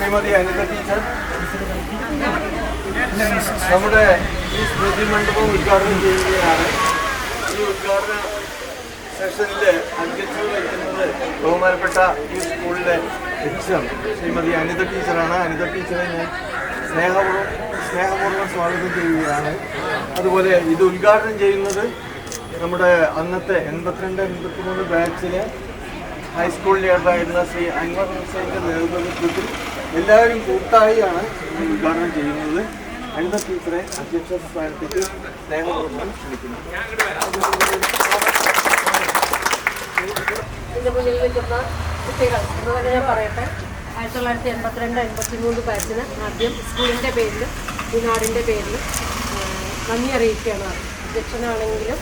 Shrimati Anitha teacher നമ്മുടെ ഈ സ്മൃതി മണ്ഡപം ഉദ്ഘാടനം ചെയ്യുകയാണ്. ഈ ഉദ്ഘാടന സെഷനിൽ അധ്യക്ഷത വഹിക്കുന്നത് ബഹുമാനപ്പെട്ട ഈ സ്കൂളിലെ എക്സം ശ്രീമതി അനിത ടീച്ചറാണ്. അനിത ടീച്ചറെ ഞാൻ സ്നേഹപൂർവ്വം സ്വാഗതം ചെയ്യുകയാണ്. അതുപോലെ ഇത് ഉദ്ഘാടനം ചെയ്യുന്നത് നമ്മുടെ അന്നത്തെ 82-83 ബാച്ചിലെ ഹൈസ്കൂൾ ലീഡറായിരുന്ന ശ്രീ അൻവർ ഹുസൈൻ്റെ നേതൃത്വത്തിൽ എല്ലാവരും കൂട്ടായിയാണ് ഉദ്ഘാടനം ചെയ്യുന്നത്. അനിത ടീച്ചറെ അധ്യക്ഷ സ്ഥാനത്തേക്ക് സ്നേഹപൂർവ്വം ക്ഷണിക്കുന്നു. ഇതിന് മുന്നിൽ നിൽക്കുന്ന കുട്ടികൾ എന്ന് തന്നെ ഞാൻ പറയട്ടെ, 1982-83 ബാച്ചിന് ആദ്യം സ്കൂളിൻ്റെ പേരിൽ ഈ നാടിൻ്റെ പേരിൽ നന്ദി അറിയിക്കുകയാണ്. അധ്യക്ഷനാണെങ്കിലും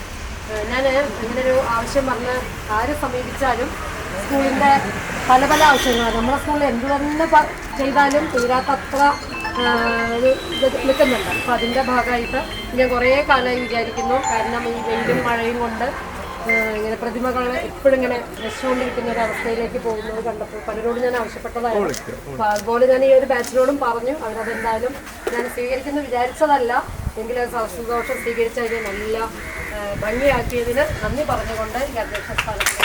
ഞാൻ ഇങ്ങനൊരു ആവശ്യം പറഞ്ഞ് ആരെ സമീപിച്ചാലും സ്കൂളിൻ്റെ പല പല ആവശ്യങ്ങളാണ്. നമ്മുടെ സ്കൂളിൽ എന്ത് തന്നെ ചെയ്താലും തീരാത്തത്ര നിൽക്കുന്നുണ്ട്. അപ്പോൾ അതിൻ്റെ ഭാഗമായിട്ട് ഞാൻ കുറേ കാലമായി വിചാരിക്കുന്നു. കാരണം ഈ വെയിലും മഴയും കൊണ്ട് ഇങ്ങനെ പ്രതിമകൾ എപ്പോഴും ഇങ്ങനെ നശിച്ചുകൊണ്ടിരിക്കുന്ന ഒരു അവസ്ഥയിലേക്ക് പോകുന്നത് കണ്ടപ്പോൾ പലരോടും ഞാൻ ആവശ്യപ്പെട്ടതായിരുന്നു. അപ്പോൾ അതുപോലെ ഞാൻ ഈ ഒരു ബാച്ചിനോടും പറഞ്ഞു. അവരതെന്തായാലും ഞാൻ സ്വീകരിക്കുന്നു വിചാരിച്ചതല്ല എങ്കിലും സന്തോഷം സ്വീകരിച്ചതിന് നല്ല ഭംഗിയാക്കിയതിന് നന്ദി പറഞ്ഞുകൊണ്ട് ഈ അധ്യക്ഷ സ്ഥാനത്ത്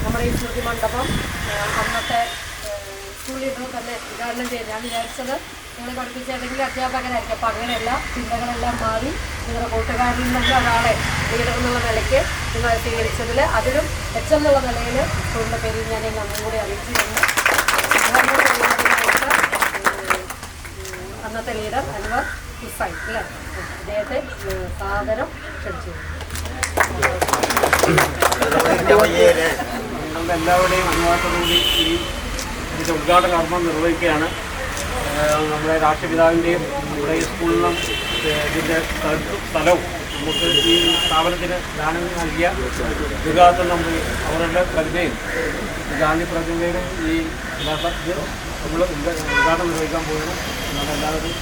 നമ്മുടെ ഈ സ്മൃതി മണ്ഡപം അന്നത്തെ സ്കൂൾ ലീഡർ തന്നെ ഉദ്ഘാടനം ചെയ്ത് ഞാൻ വിചാരിച്ചത് നിങ്ങൾ പഠിപ്പിച്ച ഏതെങ്കിലും അധ്യാപകരായിരിക്കും. അപ്പോൾ അങ്ങനെയല്ല, ചിന്തകളെല്ലാം മാറി നിങ്ങളുടെ കൂട്ടുകാരിൽ നിന്നുള്ള ഒരാളെ ലീഡർ എന്നുള്ള നിലയ്ക്ക് നിങ്ങൾ സ്വീകരിച്ചതിൽ അതിലും എന്നുള്ള നിലയിൽ സ്കൂളിൻ്റെ പേരിൽ ഞാൻ നന്ദി കൂടി അറിയിച്ചിട്ടുണ്ട്. അന്നത്തെ ലീഡർ അൻവർ ഹുസൈൻ അല്ലേ, അദ്ദേഹത്തെ സാദരം ക്ഷണിച്ചു. എല്ലാവരുടെയും അനുവാദത്തോടുകൂടി ഇതിൻ്റെ ഉദ്ഘാടന കർമ്മം നിർവഹിക്കുകയാണ്. നമ്മുടെ രാഷ്ട്രപിതാവിൻ്റെയും നമ്മുടെ ഈ സ്കൂളിലും ഇതിൻ്റെ സ്ഥലവും നമുക്ക് ഈ സ്ഥാപനത്തിന് ദാനം നൽകിയ വികാസത്തിൽ നമ്മൾ അവരുടെ പ്രതിമയും ഗാന്ധി പ്രതിമയിലും ഈ നമ്മൾ ഉദ്ഘാടനം നിർവഹിക്കാൻ പോകുന്നു. നമ്മുടെ എല്ലാവരും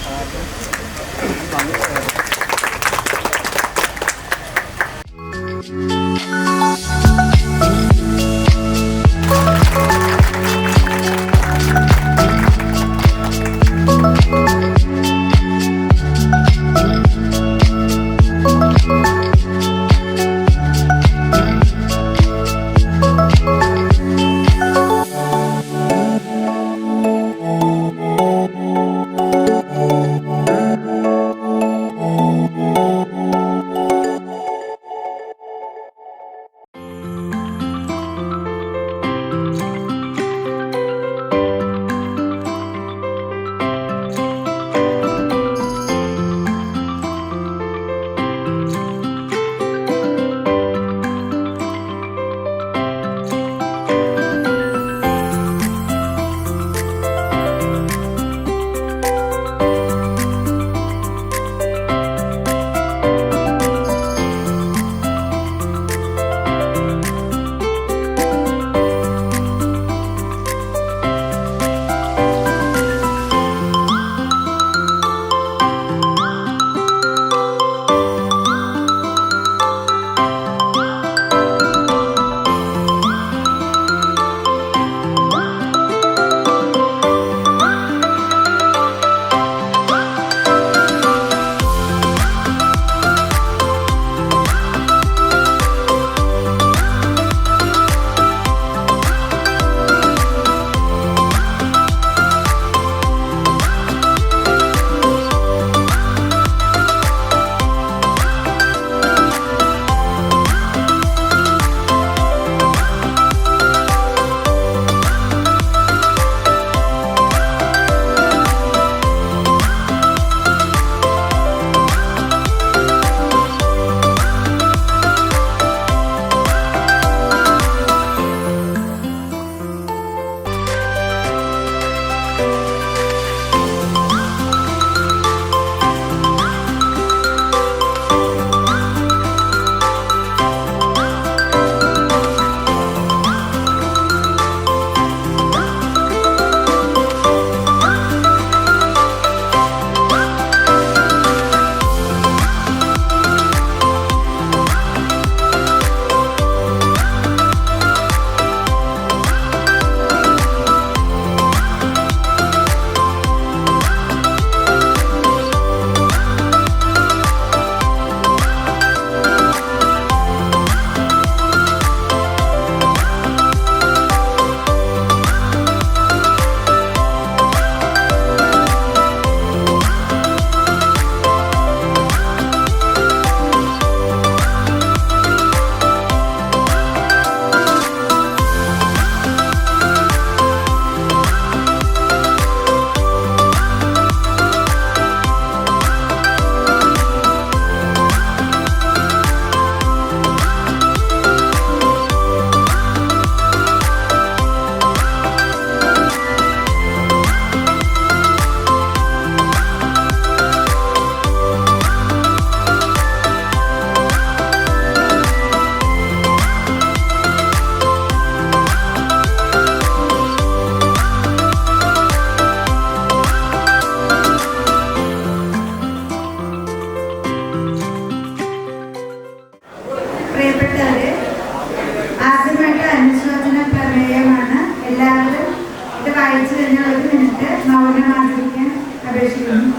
വായിച്ചു കഴിഞ്ഞാൽ 1 മിനിറ്റ് മൗനം ആചരിക്കാൻ അപേക്ഷിക്കുന്നു.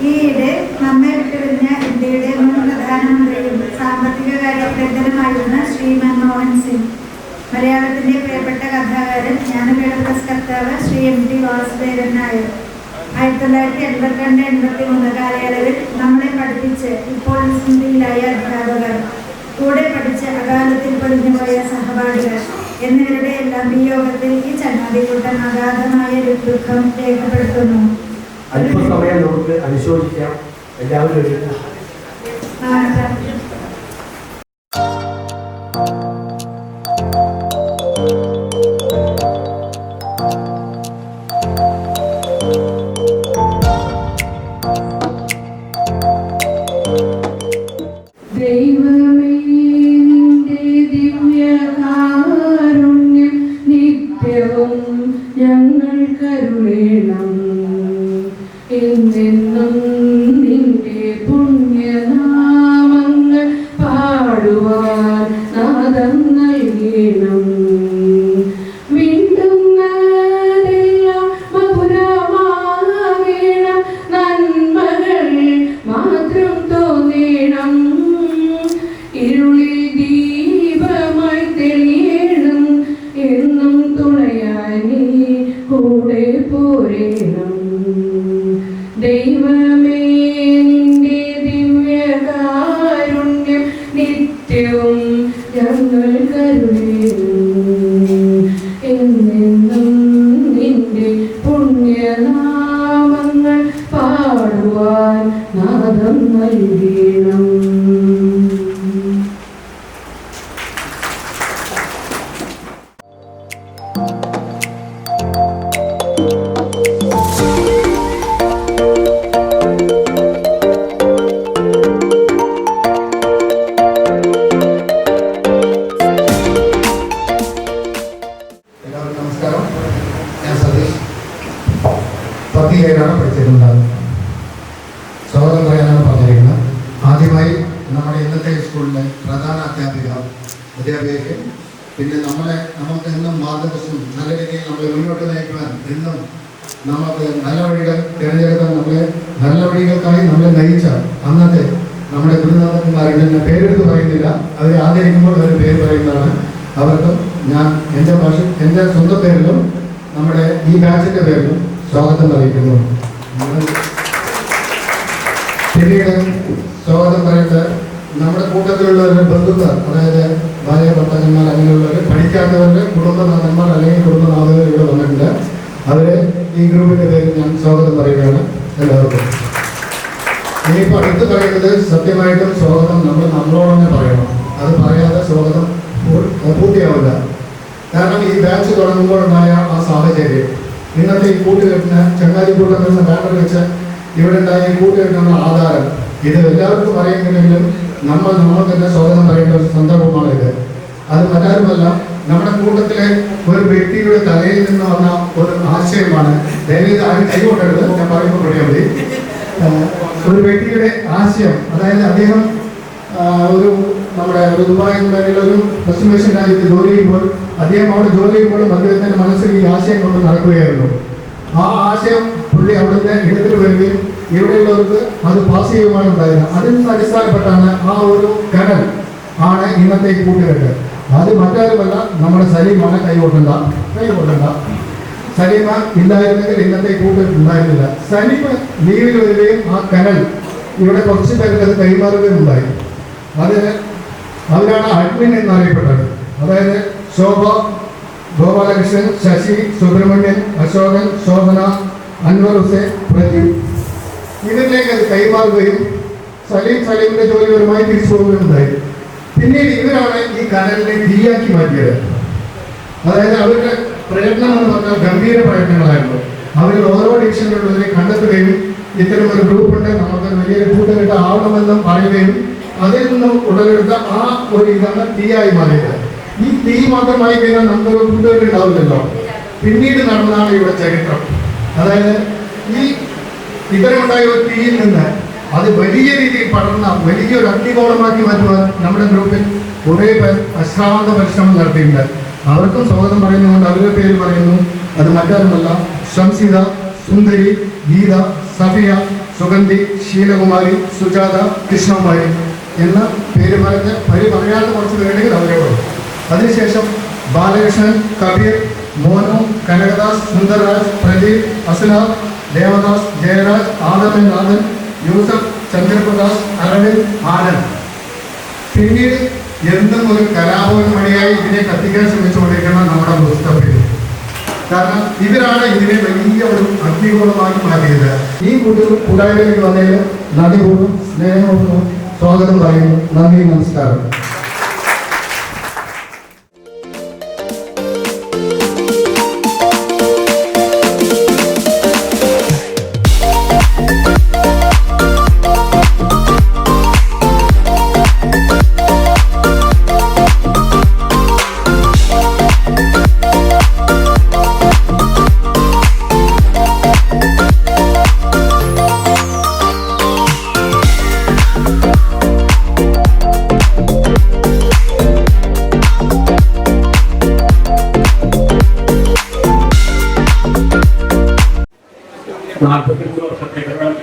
ഈയിടെ നമ്മെ വിട്ടുപിരിഞ്ഞ ഇന്ത്യയുടെ മുൻ പ്രധാനമന്ത്രിയും സാമ്പത്തിക കാര്യപ്രജ്ഞനുമായിരുന്ന ശ്രീ മൻമോഹൻ സിംഗ്, മലയാളത്തിന്റെ പ്രിയപ്പെട്ട കഥാകാരൻ, ജ്ഞാനപീഠ പുരസ്കർത്താവ് ശ്രീ MT വാസുദേവൻ നായർ 1982-83 കാലയളവിൽ നമ്മളെ പഠിപ്പിച്ച് ഇപ്പോൾ സ്മൃതിയിലായ അധ്യാപകർ, കൂടെ പഠിച്ച് അകാലത്തിൽ പൊലിഞ്ഞുപോയ സഹപാഠികൾ എന്നിവരുടെ എല്ലാം വിയോഗത്തിൽ ഈ ചങ്ങാതിക്കൂട്ടം അഗാധമായ ദുഃഖം രേഖപ്പെടുത്തുന്നു. അല്പസമയം നമുക്ക് അനുശോചിക്കാം. എല്ലാവരും ദൈവമേ, നിന്റെ ദിവ്യകാരുണ്യം നിത്യവും ഞങ്ങൾ കരുളേണം. എന്നെന്നും നിന്റെ പുണ്യനാമങ്ങൾ പാടുവാൻ നാദം നൽകണം. വീണ്ടും മധുരമാകണം, നന്മകൾ മാത്രം തോന്നണം. ഇരുളിൽ ദീപമായി തെളിയണം, എന്നും തുണയായി നീ കൂടെ പോരേണം. ദൈവമേ, നിന്റെ ദിവ്യകാരുണ്യം നിത്യവും ഞങ്ങൾ കരുളേണം. എന്നെന്നും നിന്റെ പുണ്യനാമങ്ങൾ പാടുവാൻ നാദം നൽകണം. എല്ലാവർക്കും നമസ്കാരം. ഞാൻ സതീഷ്, 10 പഠിച്ചിട്ടുണ്ടാകും. സ്വാഗതം പറയാനാണ് പറഞ്ഞിരിക്കുന്നത്. ആദ്യമായി നമ്മുടെ ഇന്നത്തെ സ്കൂളിലെ പ്രധാന അധ്യാപികയ്ക്ക്, പിന്നെ നമുക്ക് എന്നും മാർഗദർശനം നല്ല രീതിയിൽ നമ്മളെ മുന്നോട്ട് നയിക്കുവാൻ, എന്നും നമുക്ക് നല്ല വഴികൾ തിരഞ്ഞെടുക്കാൻ, നല്ല വഴികൾക്കായി നമ്മളെ നയിച്ച അന്നത്തെ നമ്മുടെ ഗുരുനാഥന്മാരുടെ ഞാൻ പേരെടുത്ത് പറയുന്നില്ല, അവരെ ആദരിക്കുമ്പോൾ അവർ പേര് പറയുന്നതാണ്. അവർക്കും ഞാൻ എൻ്റെ സ്വന്തം പേരിലും നമ്മുടെ ഈ ബാച്ചിൻ്റെ പേരിലും സ്വാഗതം അറിയിക്കുന്നു. പിന്നീട് സ്വാഗതം പറയേണ്ട നമ്മുടെ കൂട്ടത്തിലുള്ളവരുടെ ബന്ധുക്കൾ, അതായത് ഭാര്യ ഭർത്താക്കന്മാർ, അങ്ങനെയുള്ളവർ, പഠിക്കാത്തവരുടെ കുടുംബനാഥന്മാർ അല്ലെങ്കിൽ കുടുംബനാഥകൾ ഇവിടെ വന്നിട്ടുണ്ട്. അവരെ ഈ ഗ്രൂപ്പിൻ്റെ പേരിൽ ഞാൻ സ്വാഗതം പറയുകയാണ് എല്ലാവർക്കും. ഇനിയിപ്പോൾ അടുത്ത് പറയുന്നത്, സത്യമായിട്ടും സ്വാഗതം നമ്മളോട് തന്നെ പറയണം. അത് പറയാതെ സ്വാഗതം പൂർത്തിയാവില്ല. കാരണം ഈ ബാച്ച് തുടങ്ങുമ്പോഴുണ്ടായ ആ സാഹചര്യം, ഇന്നത്തെ ഈ കൂട്ടുകെട്ടിന് ചങ്ങാതിക്കൂട്ടം എന്ന ബാനർ വെച്ച് ഇവിടെ ഉണ്ടായ ഈ കൂട്ടുകെട്ടിനുള്ള ആധാരം, ഇത് എല്ലാവർക്കും പറയുന്നുണ്ടെങ്കിലും നമ്മൾ തന്നെ സ്വാഗതം പറയേണ്ട ഒരു സന്ദർഭമാണ് ഇത്. അത് മറ്റാരുമല്ല, നമ്മുടെ കൂട്ടത്തിലെ ഒരു വ്യക്തിയുടെ തലയിൽ നിന്ന് വന്ന ഒരു ആശയമാണ്. ദയവേത് ആരും കൈകൊണ്ടത് ഞാൻ പറയുമ്പോൾ പറയാൻ മതി. ഒരു വ്യക്തിയുടെ ആശയം, അതായത് അദ്ദേഹം നമ്മുടെ ദുബായ് ഒരു പശ്ചിമേഷ്യൻ രാജ്യത്ത് ജോലി ചെയ്യുമ്പോൾ, അദ്ദേഹം അവിടെ ജോലി ചെയ്യുമ്പോഴും അദ്ദേഹത്തിന്റെ മനസ്സിൽ ഈ ആശയം കൊണ്ട് നടക്കുകയായിരുന്നു. ആ ആശയം പുള്ളി അവിടുത്തെ ഇടത്തിൽ വരികയും ഇവിടെയുള്ളവർക്ക് അത് പാസ് ചെയ്യുകയാണ് ഉണ്ടായത്. അതിൽ നിന്ന് അടിസ്ഥാനപ്പെട്ടാണ് ആ ഒരു കടൽ ആണ് ഇന്നത്തെ ഈ കൂട്ടുകെട്ട്. അത് മറ്റാരുമല്ല, നമ്മുടെ സലീമാണ്. കൈകൊട്ടണ്ട. സലീമ ഇല്ലായിരുന്നെങ്കിൽ ഇന്നത്തെ കൂട്ടുകെട്ട് ഉണ്ടായിരുന്നില്ല. സലീമ ലീവിൽ വരികയും ആ കനൽ ഇവിടെ കുറച്ച് പേർക്ക് അത് കൈമാറുകയും ഉണ്ടായി. അവരാണ് അഡ്മിൻ എന്നറിയപ്പെട്ടത്. അതായത് ശോഭ, ഗോപാലകൃഷ്ണൻ, ശശി, സുബ്രഹ്മണ്യൻ, അശോകൻ, ശോഭന, അൻവർ ഹുസൈൻ, പ്രദീപ്, ഇവരിലേക്ക് അത് കൈമാറുകയും സലീമിന്റെ ജോലിപരമായി തിരിച്ചു പോവുകയുണ്ടായി. പിന്നീട് ഇവരാണ് ഈ കനലിനെ തീയാക്കി മാറ്റിയത്. അതായത് അവരുടെ പ്രയത്നം എന്ന് പറഞ്ഞാൽ ഗംഭീര പ്രയത്നങ്ങളായിരുന്നു. അവരിൽ ഓരോ ഡിവിഷനിലുള്ളവരെ കണ്ടെത്തുകയും ഇത്തരം ഒരു ഗ്രൂപ്പുണ്ട്, നമുക്ക് വലിയൊരു കൂട്ടുകെട്ട് ആവണമെന്നും പറയുകയും അതിൽ നിന്നും ഉടലെടുത്ത ആ ഒരു ഇതാണ് തീയായി മാറിയത്. ഈ തീ മാത്രമായി കഴിഞ്ഞാൽ നമുക്കൊരു കൂട്ടുകെട്ട് ഉണ്ടാവില്ലല്ലോ. പിന്നീട് നടന്നതാണ് ഇവിടെ ചരിത്രം. അതായത് ഈ ഇത്തരമുണ്ടായ ഒരു തീയിൽ നിന്ന് അത് വലിയ രീതിയിൽ പടർന്ന വലിയൊരു അഗ്നികോളമാക്കി മാറ്റുവാൻ നമ്മുടെ ഗ്രൂപ്പിൽ കുറേ പേർ അശ്രാന്ത പരിശ്രമം നടത്തിയിട്ടുണ്ട്. അവർക്കും സ്വാഗതം പറയുന്നതുകൊണ്ട് അവരുടെ പേര് പറയുന്നു. അത് അത് മറ്റാരുമല്ല ശംസിത, സുന്ദരി, ഗീത, സഫിയ, സുഗന്ധി, ശീലകുമാരി, സുജാത, കൃഷ്ണകുമാരി എന്ന പേര് പറയാത്ത കുറച്ച് പേരുണ്ടെങ്കിൽ അവരോട്. അതിനുശേഷം ബാലകൃഷ്ണൻ, കബീർ, മോനു, കനകദാസ്, സുന്ദർരാജ്, പ്രദീപ്, അസ്ലാം, ദേവദാസ്, ജയരാജ്, ആദമൻ, നാഥൻ, യൂസഫ്, ചന്ദ്രപ്രകാശ്, അരവിന്ദ്, ആനന്ദ്. പിന്നീട് എന്നും ഒരു കലാഭവൻ മണിയായി ഇതിനെ കത്തിക്കാൻ ശ്രമിച്ചുകൊണ്ടിരിക്കുന്ന നമ്മുടെ മുസ്തഫ. കാരണം ഇവരാണ് ഇതിനെ വലിയ ഒരു അഗ്നിഗോളമാക്കി മാറ്റിയത്. ഈ കൂട്ടായ്മയിലേക്ക് വന്നതിൽ നന്ദിപൂർവ്വം സ്നേഹപൂർവ്വം സ്വാഗതം പറയുന്നു. നന്ദി, നമസ്കാരം.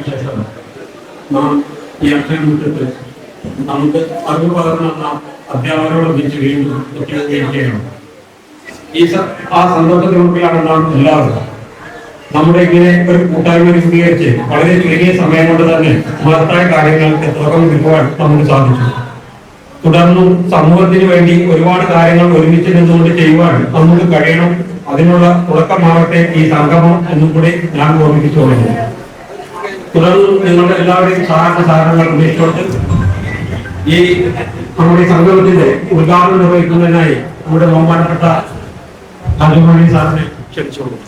ശേഷം നാം ഈ അക്ഷരമുറ്റത്ത് നമുക്ക് അറിവ് പകർന്ന അധ്യാപകരോട് വെച്ച് വീണ്ടും ഒത്തുകൂടിയിരിക്കുകയാണ്. ആ സന്തോഷത്തിലാണ് നാം എല്ലാവരും നമ്മുടെ ഇങ്ങനെ ഒരു കൂട്ടായ്മ രൂപീകരിച്ച് വളരെ ചുരുങ്ങിയ സമയം കൊണ്ട് തന്നെ മഹത്തായ കാര്യങ്ങൾക്ക് തുടക്കം കുറിക്കുവാൻ നമുക്ക് സാധിച്ചു. തുടർന്നും സമൂഹത്തിന് വേണ്ടി ഒരുപാട് കാര്യങ്ങൾ ഒരുമിച്ച് നിന്നുകൊണ്ട് ചെയ്യുവാൻ നമുക്ക് കഴിയണം. അതിനുള്ള തുടക്കമാവട്ടെ ഈ സംഗമം എന്നും കൂടി ഞാൻ ഓർമ്മിപ്പിച്ചുകൊള്ളുന്നു. തുടർന്നും നിങ്ങളുടെ എല്ലാവരുടെയും സഹകരണങ്ങൾ ഉപയോഗിച്ചുകൊണ്ട് ഈ നമ്മുടെ സംഗമത്തിന്റെ ഉദ്ഘാടനം നിർവഹിക്കുന്നതിനായി നമ്മുടെ ബഹുമാനപ്പെട്ട അജുമണി സാറിനെ ക്ഷണിച്ചോളൂ.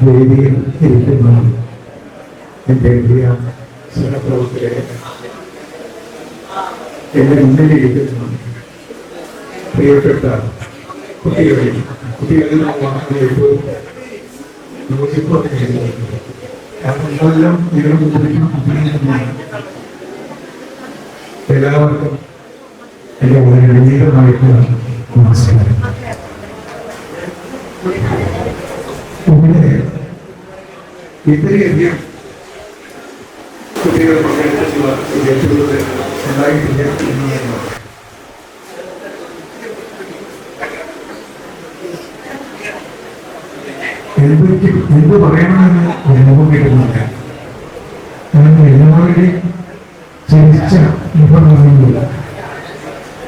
വേദിയിൽ ഇരിക്കുന്ന എൻ്റെ പ്രിയ സഹപ്രവർത്തകരെ, എൻ്റെ മുന്നിലിരിക്കുന്ന പ്രിയപ്പെട്ട കുട്ടികളിൽ എല്ലാവർക്കും എൻ്റെ വളരെ വിനീതമായിട്ടുള്ള നമസ്കാരം. ഇവിടെ ഇത്രയധികം കുട്ടികൾ പങ്കെടുത്തിട്ടുള്ള വിദ്യാർത്ഥികളുടെ ഉണ്ടായിട്ടില്ല എന്ന് എന്ത് പറയണമെന്ന് അനുഭവം കിട്ടുന്നില്ല. കാരണം എല്ലാവരുടെയും ചിരിച്ച മുഖമില്ല.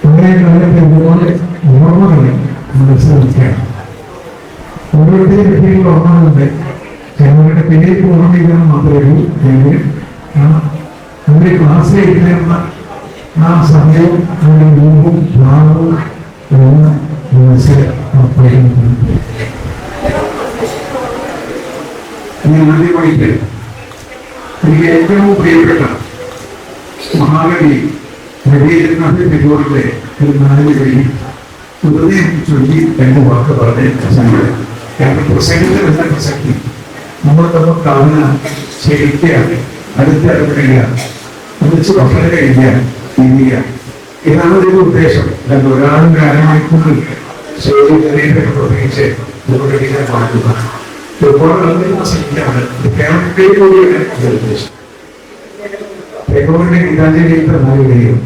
പഴയ കാലത്തെ ഒരുപാട് ഓർമ്മകളെ മനസ്സിലാക്കുകയാണ്. ഓരോരുത്തരും പേരിൽ ഓർമ്മകളുണ്ട്. ചിലവരുടെ പേര് ഓർമ്മിക്കാൻ മാത്രമേ ഉള്ളൂ. അവരുടെ ക്ലാസ്സിലിരുന്ന ആ സമയവും അവരുടെ രൂപവും ഭാവവും എല്ലാം മനസ്സിലാക്കുന്നുണ്ട്. ആദ്യമായിട്ട് എനിക്ക് ഏറ്റവും പ്രിയപ്പെട്ട മഹാകവി രവീന്ദ്രനാഥ് ടാഗോറിന്റെ ഒരു 4 വരി ഹൃദയം ചൊല്ലി 2 വാക്ക് പറഞ്ഞ പ്രസംഗം. കാരണം പ്രസംഗത്തിൽ എന്ന പ്രസക്തി നമ്മൾ നമ്മൾ കാണുന്ന ശരിക്കുകയാണ്, അടുത്തിടപെടുകയാണ്, ഒന്നിച്ച് ഭക്ഷണം കഴിക്കുകയാണ്, തിരിയുക. ഇതാണ് ഒരു ഉദ്ദേശം. അല്ലാതെ ഒരാളും കാര്യമായിക്കൊണ്ട് ശരീരത്തെ പ്രവർത്തിച്ച് നമ്മുടെ മാറ്റുക. ടാഗോറിന്റെ ഗീതാഞ്ജലിയിൽ 4 വരിയും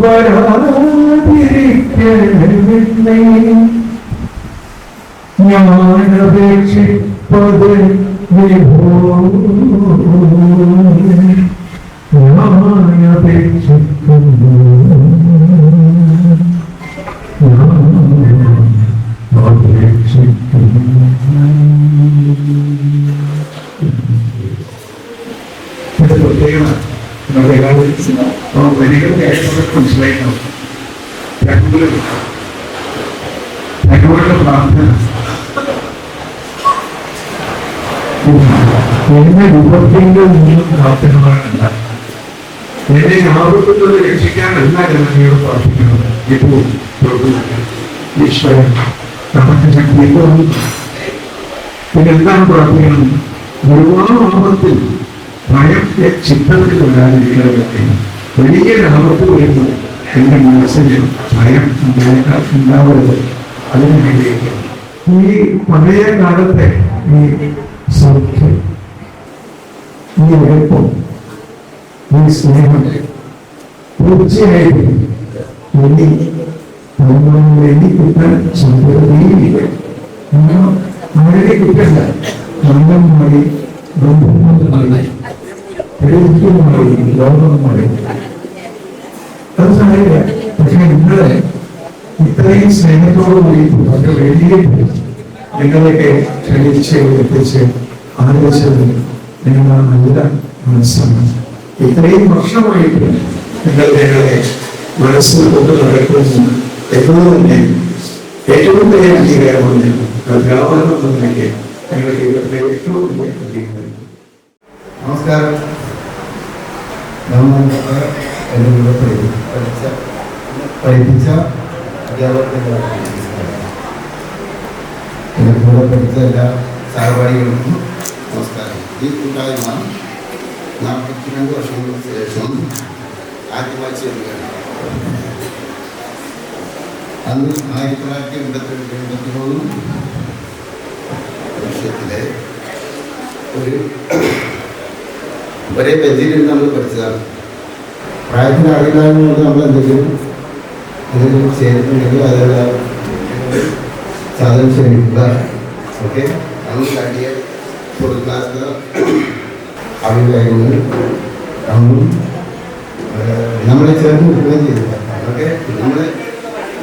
വരാതിരിക്കണമേ. ഞാനപേക്ഷിപ്പത് വിഭോ, ഞാനപേക്ഷിക്കുന്നു, ഇത് പ്രത്യേകമാണ്. നമ്മുടെ വരികൾ കേൾക്കുന്നത് മനസ്സിലാക്കണം. ഞങ്ങളുടെ പ്രാർത്ഥന എന്നെ വിപത്തിൽ നിന്നും പ്രാർത്ഥനകളല്ല, എന്നെ ആപത്തുള്ളത് രക്ഷിക്കാനല്ല ജനങ്ങളോട് പ്രാർത്ഥിക്കുന്നത്. ഇപ്പോൾ ഈശ്വരൻ നമുക്ക് ശക്തി പിന്നെ എന്താണ് പ്രാർത്ഥിക്കുന്നത്? ഒരുപാട് ആപത്തിൽ ഭയം ചിത്രത്തിൽ വരാതിരിക്കുന്നതൊക്കെ വലിയ ആപത്ത് വരുമ്പോൾ എന്റെ മനസ്സിന് ഭയം ഉണ്ടാവരുത്. അതിന് വേണ്ടിയിട്ട് ഈ പഴയ കാലത്തെ ഈ സൗഖ്യം, ഈ എളുപ്പം, ഈ സ്നേഹം തീർച്ചയായിട്ടും ഇനി കിട്ടാൻ സാധ്യതയില്ല. ആരുടെ കിട്ടല്ല, നന്ദമായി ബന്ധുമായി ലോകമായി അത് സാരില്ല. പക്ഷെ നിങ്ങളെ ഇത്രയും സ്നേഹത്തോടുകൂടി അത് വേദിയിലേക്ക് നിങ്ങളെയൊക്കെ ക്ഷണിച്ച് എത്തിച്ച് ആദരിച്ചതിന് നിങ്ങൾ നല്ല മനസ്സാണ്. ഇത്രയും വർഷമായിട്ട് നിങ്ങൾ ഞങ്ങളെ മനസ്സിൽ കൊണ്ട് നടക്കുന്നു എന്നത് തന്നെ ഏറ്റവും വലിയ അംഗീകാരമാണ്. അധ്യാപനം എന്നതിലേക്ക് ഞങ്ങൾക്ക് ഇവരുടെ ഏറ്റവും വലിയ അംഗീകാരം. നമസ്കാരം. എന്നെ കൂടെ പഠിപ്പിച്ച അധ്യാപകരുടെ എന്നെ കൂടെ പഠിച്ച എല്ലാ സഹപാഠികൾക്കും നമസ്കാരം. ഈ കൂട്ടായ്മ 42 വർഷങ്ങൾക്ക് ശേഷം ആദ്യമായി ചേരുകയാണ്. അന്ന് 1983 വർഷത്തിലെ ഒരേ ബെഞ്ചിൽ നമ്മൾ പഠിച്ചതാണ്. പ്രായത്തിന് അറിയില്ലായ്മ നമ്മൾ എന്തെങ്കിലും ചേർത്തുണ്ടെങ്കിൽ അതെല്ലാം സാധനം ശ്രമിക്കുക. ഓക്കെ, അന്ന് കാട്ടിയ ഒരു ക്ലാസ്സിലെ അഭിപ്രായങ്ങൾ അന്നും നമ്മളെ ചേർന്ന് നിൽക്കുകയും ചെയ്തില്ല. ഓക്കെ,